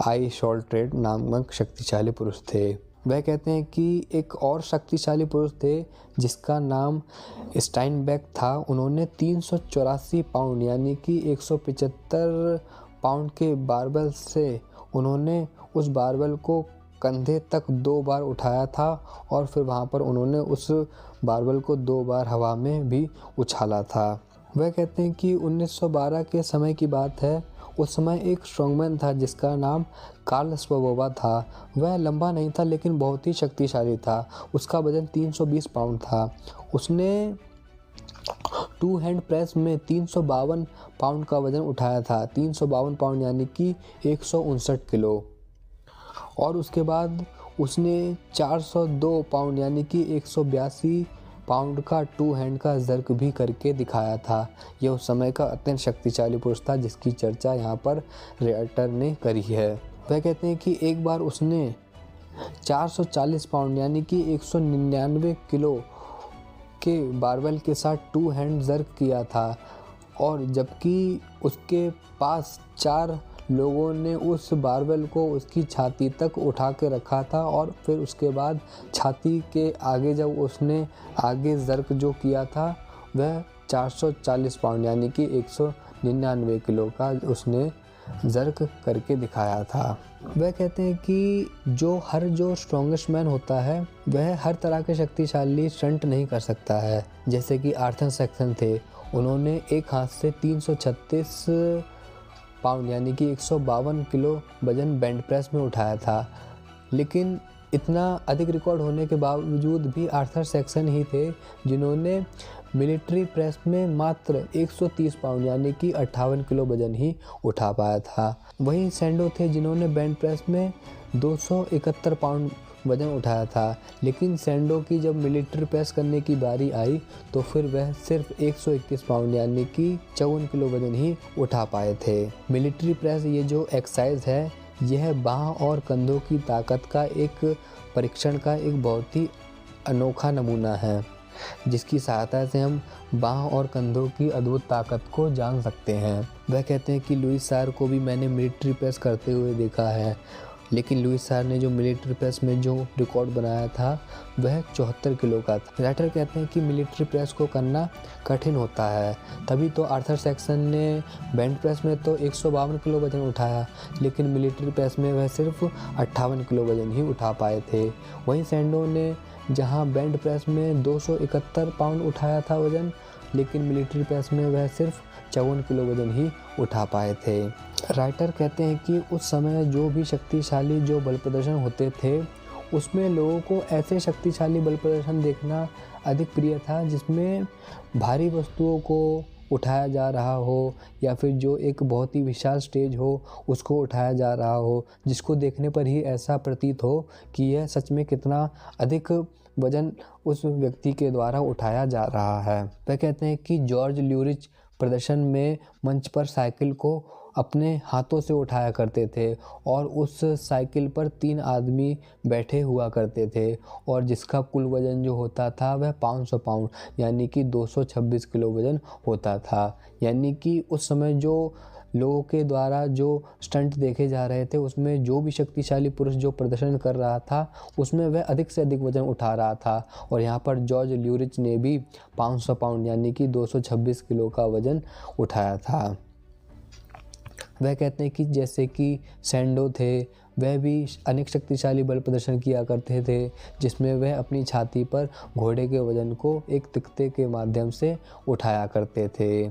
आई शॉल्ट्रेड नामक शक्तिशाली पुरुष थे। वह कहते हैं कि एक और शक्तिशाली पुरुष थे जिसका नाम स्टाइनबेक था। उन्होंने 384 पाउंड यानी कि 175 पाउंड के बारबेल से उन्होंने उस बारबेल को कंधे तक 2 बार उठाया था, और फिर वहाँ पर उन्होंने उस बारबेल को 2 बार हवा में भी उछाला था। वह कहते हैं कि 1912 के समय की बात है। उस समय एक स्ट्रॉन्गमैन था जिसका नाम कार्ल स्वबोवा था। वह लंबा नहीं था लेकिन बहुत ही शक्तिशाली था। उसका वजन 320 पाउंड था। उसने 2 हैंड प्रेस में 352 पाउंड का वजन उठाया था। 352 पाउंड यानी कि 159 किलो। और उसके बाद उसने 402 पाउंड यानी कि 182 पाउंड का 2 हैंड का जर्क भी करके दिखाया था। यह उस समय का अत्यंत शक्तिशाली पुरुष था जिसकी चर्चा यहाँ पर राइटर ने करी है। वह कहते हैं कि एक बार उसने 440 पाउंड यानी कि 199 किलो के बारबेल के साथ 2 हैंड जर्क किया था, और जबकि उसके पास 4 लोगों ने उस बारबेल को उसकी छाती तक उठा के रखा था, और फिर उसके बाद छाती के आगे जब उसने आगे जर्क जो किया था वह 440 पाउंड यानी कि 199 किलो का उसने जर्क करके दिखाया था। वह कहते हैं कि जो स्ट्रॉन्गेस्ट मैन होता है वह हर तरह के शक्तिशाली स्टंट नहीं कर सकता है। जैसे कि आर्थर सेक्सन थे, उन्होंने एक हाथ से 336 पाउंड यानी कि 152 किलो वजन बेंच प्रेस में उठाया था। लेकिन इतना अधिक रिकॉर्ड होने के बावजूद भी आर्थर सेक्सन ही थे जिन्होंने मिलिट्री प्रेस में मात्र 130 पाउंड यानी कि 58 किलो वजन ही उठा पाया था। वहीं सैंडो थे जिन्होंने बेंच प्रेस में 271 पाउंड वजन उठाया था। लेकिन सैंडो की जब मिलिट्री प्रेस करने की बारी आई तो फिर वह सिर्फ 121 पाउंड यानी कि 54 किलो वजन ही उठा पाए थे। मिलिट्री प्रेस ये जो एक्सरसाइज है यह बाह और कंधों की ताकत का एक परीक्षण का एक बहुत ही अनोखा नमूना है, जिसकी सहायता से हम बाह और कंधों की अद्भुत ताकत को जान सकते हैं। वह कहते हैं कि लुइस सार को भी मैंने मिलिट्री प्रेस करते हुए देखा है, लेकिन लुइस सार ने जो मिलिट्री प्रेस में जो रिकॉर्ड बनाया था वह 74 किलो का था। राइटर कहते हैं कि मिलिट्री प्रेस को करना कठिन होता है, तभी तो आर्थर सेक्सन ने बेंच प्रेस में तो 152 किलो वजन उठाया, लेकिन मिलिट्री प्रेस में वह सिर्फ 58 किलो वजन ही उठा पाए थे। वहीं सैंडो ने जहां बेंच प्रेस में 271 पाउंड उठाया था वजन, लेकिन मिलिट्री प्रेस में वह सिर्फ 54 किलो वजन ही उठा पाए थे। राइटर कहते हैं कि उस समय जो भी शक्तिशाली जो बल प्रदर्शन होते थे उसमें लोगों को ऐसे शक्तिशाली बल प्रदर्शन देखना अधिक प्रिय था जिसमें भारी वस्तुओं को उठाया जा रहा हो या फिर जो एक बहुत ही विशाल स्टेज हो उसको उठाया जा रहा हो, जिसको देखने पर ही ऐसा प्रतीत हो कि यह सच में कितना अधिक वजन उस व्यक्ति के द्वारा उठाया जा रहा है। वह कहते हैं कि जॉर्ज ल्यूरिच प्रदर्शन में मंच पर साइकिल को अपने हाथों से उठाया करते थे और उस साइकिल पर 3 आदमी बैठे हुआ करते थे और जिसका कुल वज़न जो होता था वह 500 पाउंड यानी कि 226 किलो वज़न होता था। यानी कि उस समय जो लोगों के द्वारा जो स्टंट देखे जा रहे थे उसमें जो भी शक्तिशाली पुरुष जो प्रदर्शन कर रहा था उसमें वह अधिक से अधिक वज़न उठा रहा था और यहाँ पर जॉर्ज ल्यूरिच ने भी 500 पाउंड यानी कि 226 किलो का वज़न उठाया था। वह कहते हैं कि जैसे कि सैंडो थे, वह भी अनेक शक्तिशाली बल प्रदर्शन किया करते थे जिसमें वह अपनी छाती पर घोड़े के वज़न को एक तख्ते के माध्यम से उठाया करते थे।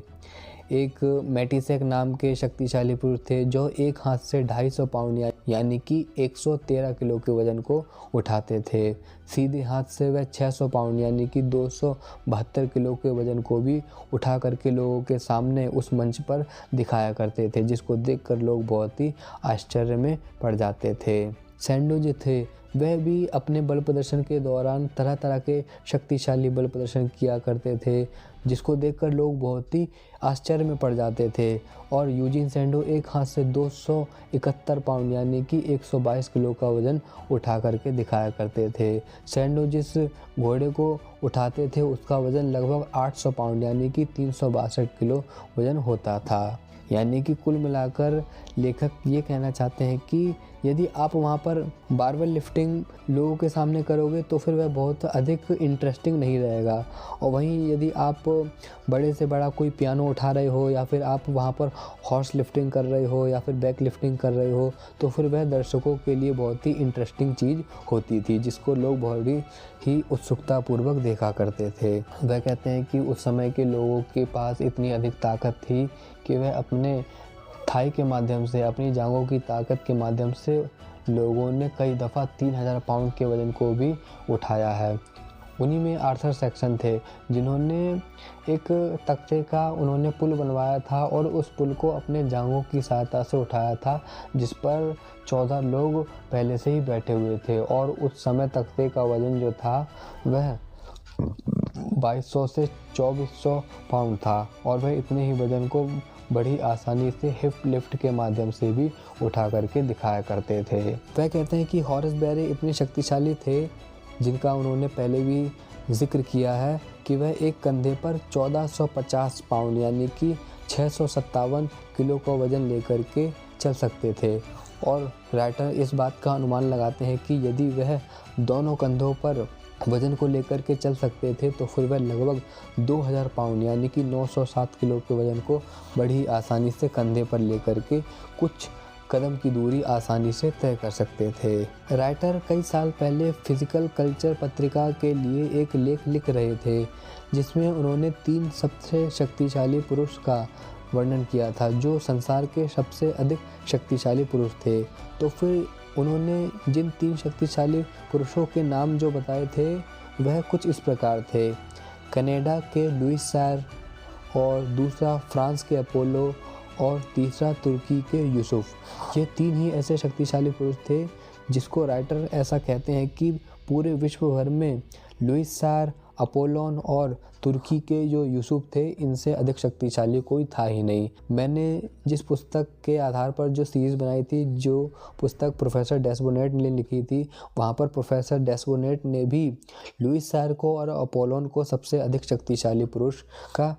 एक मैटिसेक नाम के शक्तिशाली पुरुष थे जो एक हाथ से 250 पाउंड यानी कि 113 किलो के वज़न को उठाते थे। सीधे हाथ से वह 600 पाउंड यानी कि 272 किलो के वज़न को भी उठा करके लोगों के सामने उस मंच पर दिखाया करते थे, जिसको देखकर लोग बहुत ही आश्चर्य में पड़ जाते थे। सैंडो जो थे वह भी अपने बल प्रदर्शन के दौरान तरह तरह के शक्तिशाली बल प्रदर्शन किया करते थे, जिसको देखकर लोग बहुत ही आश्चर्य में पड़ जाते थे। और यूजीन सैंडो एक हाथ से 271 पाउंड यानी कि 122 किलो का वज़न उठा करके दिखाया करते थे। सैंडो जिस घोड़े को उठाते थे उसका वज़न लगभग 800 पाउंड यानी कि 362 किलो वज़न होता था। यानी कि कुल मिलाकर लेखक ये कहना चाहते हैं कि यदि आप वहाँ पर बारबेल लिफ्टिंग लोगों के सामने करोगे तो फिर वह बहुत अधिक इंटरेस्टिंग नहीं रहेगा, और वहीं यदि आप बड़े से बड़ा कोई पियानो उठा रहे हो या फिर आप वहाँ पर हॉर्स लिफ्टिंग कर रहे हो या फिर बैक लिफ्टिंग कर रहे हो तो फिर वह दर्शकों के लिए बहुत ही इंटरेस्टिंग चीज़ होती थी, जिसको लोग बहुत ही उत्सुकतापूर्वक देखा करते थे। वह कहते हैं कि उस समय के लोगों के पास इतनी अधिक ताकत थी कि वह अपने थाई के माध्यम से, अपनी जांघों की ताकत के माध्यम से लोगों ने कई दफ़ा 3000 पाउंड के वज़न को भी उठाया है। उन्हीं में आर्थर सेक्सन थे जिन्होंने एक तख्ते का उन्होंने पुल बनवाया था और उस पुल को अपने जांघों की सहायता से उठाया था, जिस पर 14 लोग पहले से ही बैठे हुए थे और उस समय तख्ते का वज़न जो था वह 2200 से 2400 पाउंड था और वह इतने ही वज़न को बड़ी आसानी से हिप लिफ्ट के माध्यम से भी उठा करके दिखाया करते थे। वह कहते हैं कि हॉरेस बैरे इतने शक्तिशाली थे जिनका उन्होंने पहले भी जिक्र किया है कि वह एक कंधे पर 1450 पाउंड यानी कि 657 किलो का वज़न लेकर के चल सकते थे, और राइटर इस बात का अनुमान लगाते हैं कि यदि वह दोनों कंधों पर वज़न को लेकर के चल सकते थे तो फिर वह लगभग 2000 पाउंड यानी कि 907 किलो के वज़न को बड़ी आसानी से कंधे पर लेकर के कुछ कदम की दूरी आसानी से तय कर सकते थे। राइटर कई साल पहले फिजिकल कल्चर पत्रिका के लिए एक लेख लिख रहे थे जिसमें उन्होंने 3 सबसे शक्तिशाली पुरुष का वर्णन किया था जो संसार के सबसे अधिक शक्तिशाली पुरुष थे। तो फिर उन्होंने जिन 3 शक्तिशाली पुरुषों के नाम जो बताए थे वह कुछ इस प्रकार थे। कनाडा के लुइस सैर, और दूसरा फ्रांस के अपोलो, और तीसरा तुर्की के यूसुफ। ये 3 ही ऐसे शक्तिशाली पुरुष थे जिसको राइटर ऐसा कहते हैं कि पूरे विश्व भर में लुइस सैर, अपोलोन और तुर्की के जो यूसुफ थे इनसे अधिक शक्तिशाली कोई था ही नहीं। मैंने जिस पुस्तक के आधार पर जो सीरीज़ बनाई थी, जो पुस्तक प्रोफेसर डेस्बोनेट ने लिखी थी, वहाँ पर प्रोफेसर डेस्बोनेट ने भी लुइस सैर को और अपोलोन को सबसे अधिक शक्तिशाली पुरुष का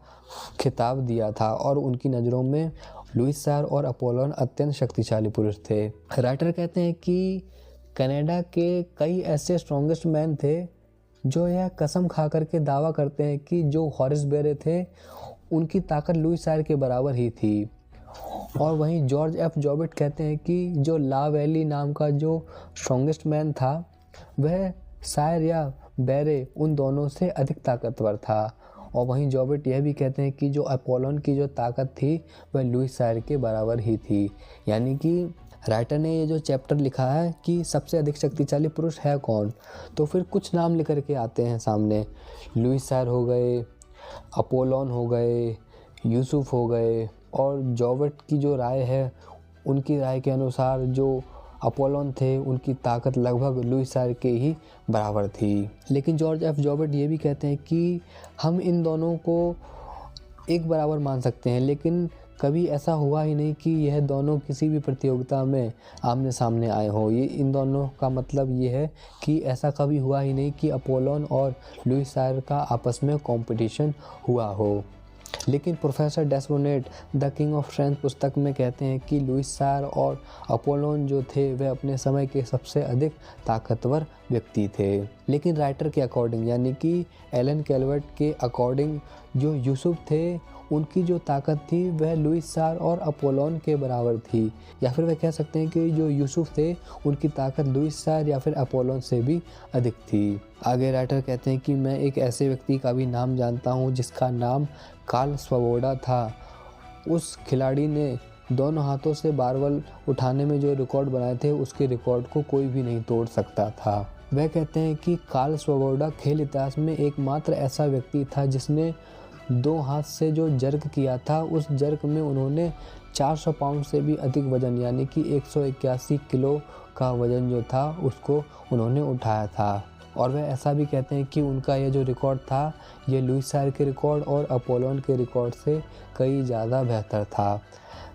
खिताब दिया था और उनकी नज़रों में लुइस सैर और अपोलोन अत्यंत शक्तिशाली पुरुष थे। राइटर कहते हैं कि कनाडा के कई ऐसे स्ट्रॉन्गेस्ट मैन थे जो यह कसम खा करके दावा करते हैं कि जो हॉरेस बैरे थे उनकी ताकत लुइस सैर के बराबर ही थी। और वहीं जॉर्ज एफ जॉबिट कहते हैं कि जो ला वैली नाम का जो स्ट्रॉन्गेस्ट मैन था वह सैर या बैरे उन दोनों से अधिक ताकतवर था। और वहीं जॉबिट यह भी कहते हैं कि जो अपोलोन की जो ताकत थी वह लुइस सैर के बराबर ही थी। यानी कि राइटर ने ये जो चैप्टर लिखा है कि सबसे अधिक शक्तिशाली पुरुष है कौन, तो फिर कुछ नाम लेकर के आते हैं सामने। लुईस सैर हो गए, अपोलोन हो गए, यूसुफ हो गए, और जॉबर्ट की जो राय है उनकी राय के अनुसार जो अपोलोन थे उनकी ताकत लगभग लुईस सैर के ही बराबर थी। लेकिन जॉर्ज एफ जॉबर्ट ये भी कहते हैं कि हम इन दोनों को एक बराबर मान सकते हैं, लेकिन कभी ऐसा हुआ ही नहीं कि यह दोनों किसी भी प्रतियोगिता में आमने सामने आए हों। ये इन दोनों का मतलब ये है कि ऐसा कभी हुआ ही नहीं कि अपोलोन और लुईस सैर का आपस में कंपटीशन हुआ हो। लेकिन प्रोफेसर डेस्मोनेट द किंग ऑफ स्ट्रेंथ पुस्तक में कहते हैं कि लुईस सैर और अपोलोन जो थे वह अपने समय के सबसे अधिक ताकतवर व्यक्ति थे। लेकिन राइटर के अकॉर्डिंग, यानी कि एलन कैल्वर्ट के अकॉर्डिंग, जो यूसुफ थे उनकी जो ताकत थी वह लुईस सैर और अपोलोन के बराबर थी, या फिर वह कह सकते हैं कि जो यूसुफ थे उनकी ताकत लुईस सैर या फिर अपोलोन से भी अधिक थी। आगे राइटर कहते हैं कि मैं एक ऐसे व्यक्ति का भी नाम जानता हूँ जिसका नाम कार्ल स्वोबोदा था। उस खिलाड़ी ने दोनों हाथों से बारबल उठाने में जो रिकॉर्ड बनाए थे उसके रिकॉर्ड को कोई भी नहीं तोड़ सकता था। वह कहते हैं कि कार्ल स्वोबोदा खेल इतिहास में एकमात्र ऐसा व्यक्ति था जिसने 2 हाथ से जो जर्क किया था, उस जर्क में उन्होंने 400 पाउंड से भी अधिक वजन, यानी कि 181 किलो का वजन जो था उसको उन्होंने उठाया था। और वह ऐसा भी कहते हैं कि उनका यह जो रिकॉर्ड था ये लुईस सैर के रिकॉर्ड और अपोलोन के रिकॉर्ड से कई ज़्यादा बेहतर था।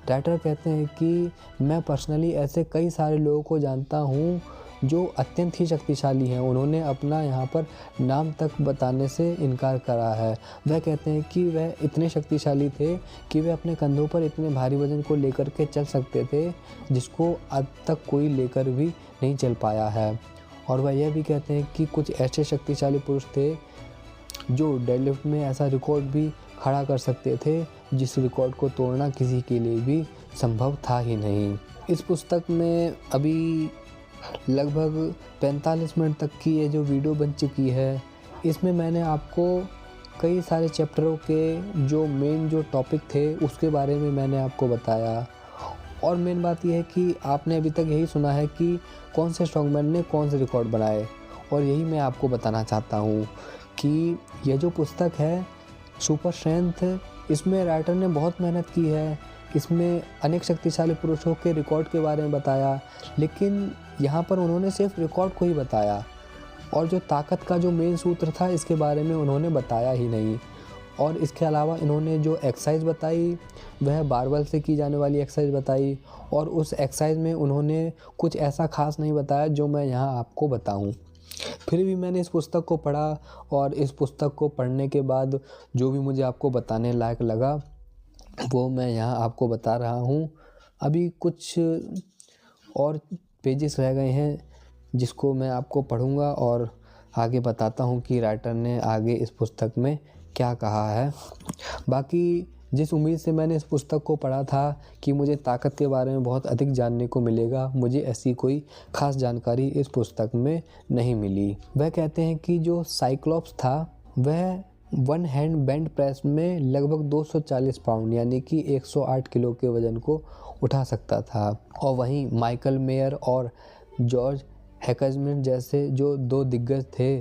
राइटर कहते हैं कि मैं पर्सनली ऐसे कई सारे लोगों को जानता हूँ जो अत्यंत ही शक्तिशाली हैं। उन्होंने अपना यहाँ पर नाम तक बताने से इनकार करा है। वह कहते हैं कि वह इतने शक्तिशाली थे कि वे अपने कंधों पर इतने भारी वजन को लेकर के चल सकते थे जिसको आज तक कोई लेकर भी नहीं चल पाया है। और वह यह भी कहते हैं कि कुछ ऐसे शक्तिशाली पुरुष थे जो डेडलिफ्ट में ऐसा रिकॉर्ड भी खड़ा कर सकते थे जिस रिकॉर्ड को तोड़ना किसी के लिए भी संभव था ही नहीं। इस पुस्तक में अभी लगभग 45 मिनट तक की ये जो वीडियो बन चुकी है, इसमें मैंने आपको कई सारे चैप्टरों के जो मेन जो टॉपिक थे उसके बारे में मैंने आपको बताया। और मेन बात यह है कि आपने अभी तक यही सुना है कि कौन से स्ट्रॉन्गमैन ने कौन से रिकॉर्ड बनाए, और यही मैं आपको बताना चाहता हूँ कि यह जो पुस्तक है सुपर स्ट्रेंथ, इसमें राइटर ने बहुत मेहनत की है। इसमें अनेक शक्तिशाली पुरुषों के रिकॉर्ड के बारे में बताया, लेकिन यहाँ पर उन्होंने सिर्फ रिकॉर्ड को ही बताया और जो ताकत का जो मेन सूत्र था इसके बारे में उन्होंने बताया ही नहीं। और इसके अलावा इन्होंने जो एक्सरसाइज बताई वह बारबल से की जाने वाली एक्सरसाइज बताई, और उस एक्सरसाइज में उन्होंने कुछ ऐसा खास नहीं बताया जो मैं यहाँ आपको बताऊँ। फिर भी मैंने इस पुस्तक को पढ़ा, और इस पुस्तक को पढ़ने के बाद जो भी मुझे आपको बताने लायक लगा वो मैं यहाँ आपको बता रहा हूँ। अभी कुछ और पेजेस रह गए हैं जिसको मैं आपको पढ़ूँगा और आगे बताता हूँ कि राइटर ने आगे इस पुस्तक में क्या कहा है। बाकी जिस उम्मीद से मैंने इस पुस्तक को पढ़ा था कि मुझे ताकत के बारे में बहुत अधिक जानने को मिलेगा, मुझे ऐसी कोई ख़ास जानकारी इस पुस्तक में नहीं मिली। वह कहते हैं कि जो साइक्लॉप्स था वह 1 हैंड बेंच प्रेस में लगभग 240 पाउंड यानी कि 108 किलो के वज़न को उठा सकता था, और वहीं माइकल मेयर और जॉर्ज हैकजमिन जैसे जो 2 दिग्गज थे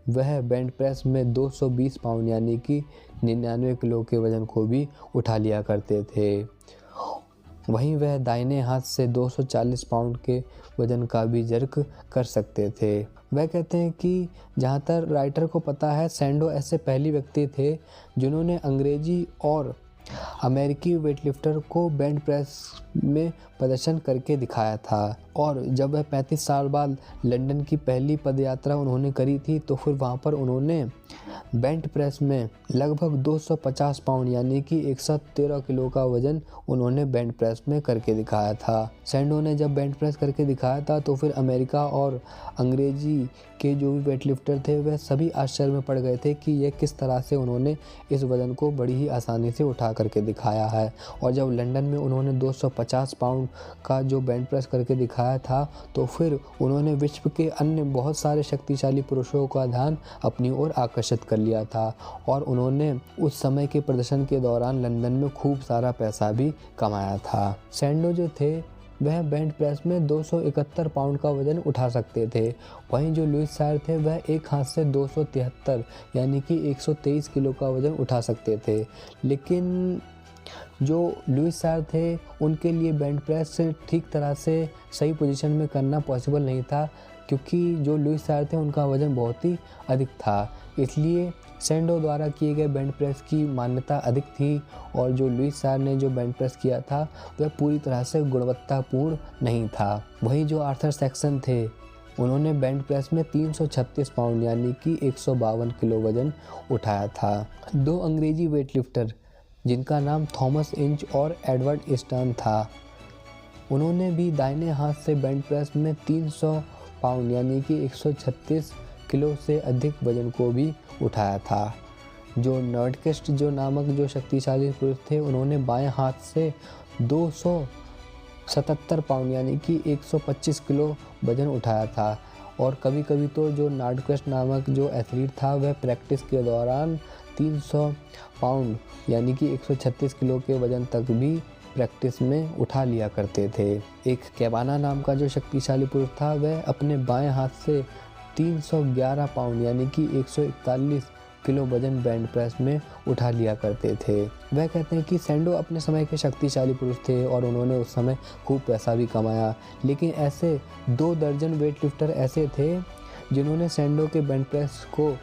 वह बेंच प्रेस में 220 पाउंड यानी कि 99 किलो के वज़न को भी उठा लिया करते थे। वहीं वह दाहिने हाथ से 240 पाउंड के वज़न का भी जर्क कर सकते थे। वह कहते हैं कि जहाँ तक राइटर को पता है सैंडो ऐसे पहले व्यक्ति थे जिन्होंने अंग्रेजी और अमेरिकी वेटलिफ्टर को बेंच प्रेस में प्रदर्शन करके दिखाया था। और जब वह 35 साल बाद लंदन की पहली पदयात्रा उन्होंने करी थी तो फिर वहाँ पर उन्होंने बेंच प्रेस में लगभग 250 पाउंड यानी कि 113 किलो का वज़न उन्होंने बेंच प्रेस में करके दिखाया था। सैंडो ने जब बेंच प्रेस करके दिखाया था तो फिर अमेरिका और अंग्रेजी के जो भी वेटलिफ्टर थे वह सभी आश्चर्य में पड़ गए थे कि यह किस तरह से उन्होंने इस वज़न को बड़ी ही आसानी से उठा करके दिखाया है। और जब लंदन में उन्होंने 250 पाउंड का जो बेंच प्रेस करके दिखाया था तो फिर उन्होंने विश्व के अन्य बहुत सारे शक्तिशाली पुरुषों का ध्यान अपनी ओर आकर्षित कर लिया था, और उन्होंने उस समय के प्रदर्शन के दौरान लंदन में खूब सारा पैसा भी कमाया था। सैंडो जो थे वह बेंच प्रेस में 271 पाउंड का वजन उठा सकते थे। वहीं जो लुइस सायर थे वह एक हाथ से 273 यानी कि 123 किलो का वजन उठा सकते थे। लेकिन जो लुइस सायर थे उनके लिए बेंच प्रेस ठीक तरह से सही पोजीशन में करना पॉसिबल नहीं था, क्योंकि जो लुइस सायर थे उनका वजन बहुत ही अधिक था। इसलिए सैंडो द्वारा किए गए बेंच प्रेस की मान्यता अधिक थी और जो लुइस सायर ने जो बेंच प्रेस किया था वह पूरी तरह से गुणवत्तापूर्ण नहीं था। वहीं जो आर्थर सेक्सन थे उन्होंने बेंच प्रेस में 336 पाउंड यानी कि 152 किलो वजन उठाया था। दो अंग्रेजी वेटलिफ्टर जिनका नाम थॉमस इंच और एडवर्ड ईस्टर्न था, उन्होंने भी दाहिने हाथ से बेंच प्रेस में 300 पाउंड यानी कि 136 किलो से अधिक वजन को भी उठाया था। जो नॉर्डक्वेस्ट जो नामक जो शक्तिशाली पुरुष थे उन्होंने बाएं हाथ से 277 पाउंड यानी कि 125 किलो वजन उठाया था। और कभी कभी तो जो नॉर्डक्वेस्ट नामक जो एथलीट था वह प्रैक्टिस के दौरान 300 पाउंड यानी कि 136 किलो के वजन तक भी प्रैक्टिस में उठा लिया करते थे। एक कैबाना नाम का जो शक्तिशाली पुरुष था वह अपने बाएं हाथ से 311 पाउंड यानी कि 141 किलो वजन बेंच प्रेस में उठा लिया करते थे। वह कहते हैं कि सैंडो अपने समय के शक्तिशाली पुरुष थे और उन्होंने उस समय खूब पैसा भी कमाया, लेकिन ऐसे 2 दर्जन वेटलिफ्टर ऐसे थे जिन्होंने सैंडो के बेंच प्रेस को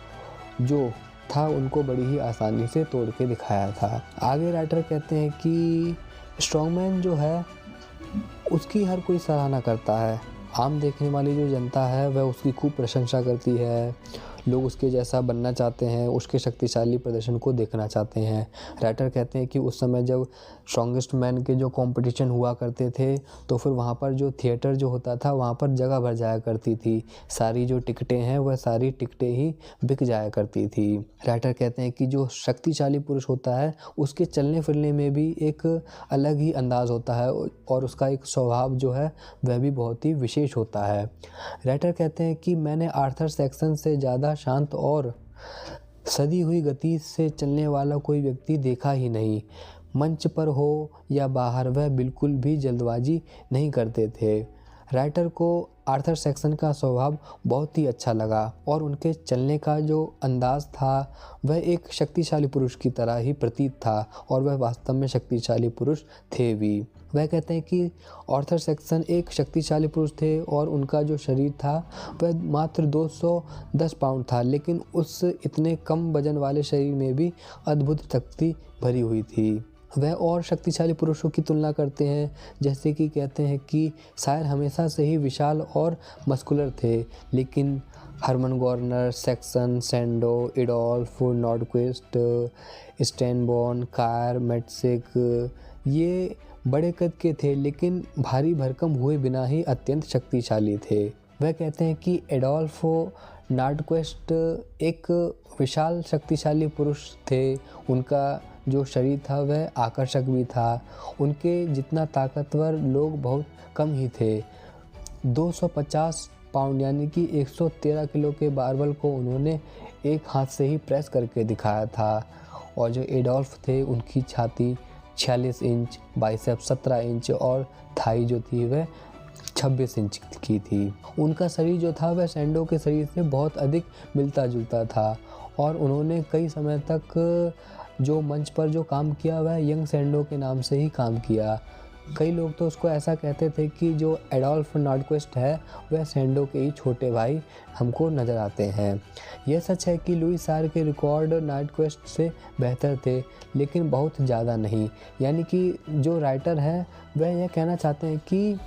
जो था उनको बड़ी ही आसानी से तोड़ के दिखाया था। आगे राइटर कहते हैं कि स्ट्रॉन्गमैन जो है उसकी हर कोई सराहना करता है। आम देखने वाली जो जनता है वह उसकी खूब प्रशंसा करती है। लोग उसके जैसा बनना चाहते हैं, उसके शक्तिशाली प्रदर्शन को देखना चाहते हैं। राइटर कहते हैं कि उस समय जब स्ट्रॉन्गेस्ट मैन के जो कंपटीशन हुआ करते थे तो फिर वहाँ पर जो थिएटर जो होता था वहाँ पर जगह भर जाया करती थी। सारी जो टिकटें हैं वह सारी टिकटें ही बिक जाया करती थी। राइटर कहते हैं कि जो शक्तिशाली पुरुष होता है उसके चलने फिरने में भी एक अलग ही अंदाज़ होता है और उसका एक स्वभाव जो है वह भी बहुत ही विशेष होता है। राइटर कहते हैं कि मैंने आर्थर सेक्सन से ज़्यादा शांत और सदी हुई गति से चलने वाला कोई व्यक्ति देखा ही नहीं। मंच पर हो या बाहर वह बिल्कुल भी जल्दबाजी नहीं करते थे। राइटर को आर्थर सेक्सन का स्वभाव बहुत ही अच्छा लगा और उनके चलने का जो अंदाज़ था वह एक शक्तिशाली पुरुष की तरह ही प्रतीत था और वह वास्तव में शक्तिशाली पुरुष थे भी। वह कहते हैं कि आर्थर सेक्सन एक शक्तिशाली पुरुष थे और उनका जो शरीर था वह मात्र 210 पाउंड था, लेकिन उस इतने कम वजन वाले शरीर में भी अद्भुत शक्ति भरी हुई थी। वह और शक्तिशाली पुरुषों की तुलना करते हैं, जैसे कि कहते हैं कि सायर हमेशा से ही विशाल और मस्कुलर थे, लेकिन हरमन गॉर्नर, सेक्सन, सैंडो, एडोल्फ, नॉर्डक्वेस्ट, स्टैनबॉर्न, कायर, मैट्सिक ये बड़े कद के थे लेकिन भारी भरकम हुए बिना ही अत्यंत शक्तिशाली थे। वह कहते हैं कि एडोल्फ नॉर्डक्वेस्ट एक विशाल शक्तिशाली पुरुष थे। उनका जो शरीर था वह आकर्षक भी था। उनके जितना ताकतवर लोग बहुत कम ही थे। 250 पाउंड यानी कि 113 किलो के बारबल को उन्होंने एक हाथ से ही प्रेस करके दिखाया था। और जो एडोल्फ थे उनकी छाती 46 इंच, बाइसेप 17 इंच और थाई जो थी वह 26 इंच की थी। उनका शरीर जो था वह सैंडो के शरीर से बहुत अधिक मिलता जुलता था और उन्होंने कई समय तक जो मंच पर जो काम किया वह यंग सैंडो के नाम से ही काम किया। कई लोग तो उसको ऐसा कहते थे कि जो एडोल्फ नॉर्डक्वेस्ट है वह सैंडो के ही छोटे भाई हमको नज़र आते हैं। यह सच है कि लुइस सायर के रिकॉर्ड नॉर्डक्वेस्ट से बेहतर थे, लेकिन बहुत ज़्यादा नहीं। यानी कि जो राइटर है वह यह कहना चाहते हैं कि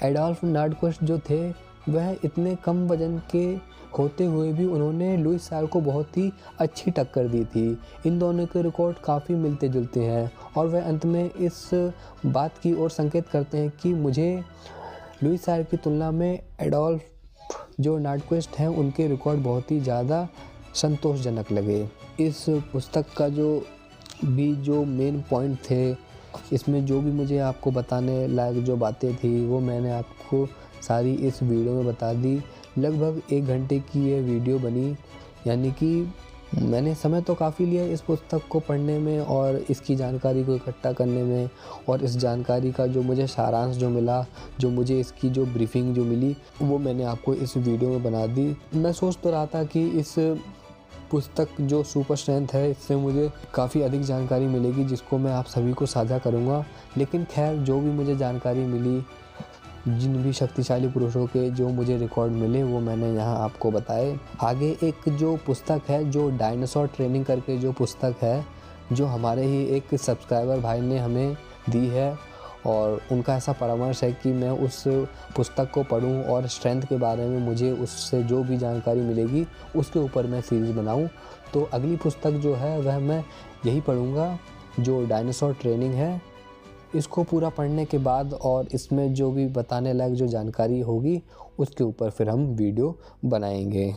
एडोल्फ नॉर्डक्वेस्ट जो थे वह इतने कम वजन के होते हुए भी उन्होंने लुइस सायर को बहुत ही अच्छी टक्कर दी थी। इन दोनों के रिकॉर्ड काफ़ी मिलते जुलते हैं और वह अंत में इस बात की ओर संकेत करते हैं कि मुझे लुइस सायर की तुलना में एडोल्फ जो नॉर्डक्वेस्ट हैं उनके रिकॉर्ड बहुत ही ज़्यादा संतोषजनक लगे। इस पुस्तक का जो मेन पॉइंट थे, इसमें जो भी मुझे आपको बताने लायक जो बातें थी वो मैंने आपको सारी इस वीडियो में बता दी। लगभग 1 घंटे की ये वीडियो बनी, यानी कि मैंने समय तो काफ़ी लिया इस पुस्तक को पढ़ने में और इसकी जानकारी को इकट्ठा करने में, और इस जानकारी का जो मुझे सारांश जो मिला, जो मुझे इसकी जो ब्रीफिंग जो मिली, वो मैंने आपको इस वीडियो में बना दी। मैं सोच तो रहा था कि इस पुस्तक जो सुपर स्ट्रेंथ है, इससे मुझे काफ़ी अधिक जानकारी मिलेगी जिसको मैं आप सभी को साझा करूँगा। लेकिन खैर, जो भी मुझे जानकारी मिली, जिन भी शक्तिशाली पुरुषों के जो मुझे रिकॉर्ड मिले, वो मैंने यहाँ आपको बताए। आगे एक जो पुस्तक है, जो डायनासोर ट्रेनिंग करके जो पुस्तक है, जो हमारे ही एक सब्सक्राइबर भाई ने हमें दी है, और उनका ऐसा परामर्श है कि मैं उस पुस्तक को पढूं और स्ट्रेंथ के बारे में मुझे उससे जो भी जानकारी मिलेगी उसके ऊपर मैं सीरीज़ बनाऊं। तो अगली पुस्तक जो है वह मैं यही पढ़ूंगा, जो डायनासोर ट्रेनिंग है। इसको पूरा पढ़ने के बाद और इसमें जो भी बताने लायक जो जानकारी होगी उसके ऊपर फिर हम वीडियो बनाएंगे।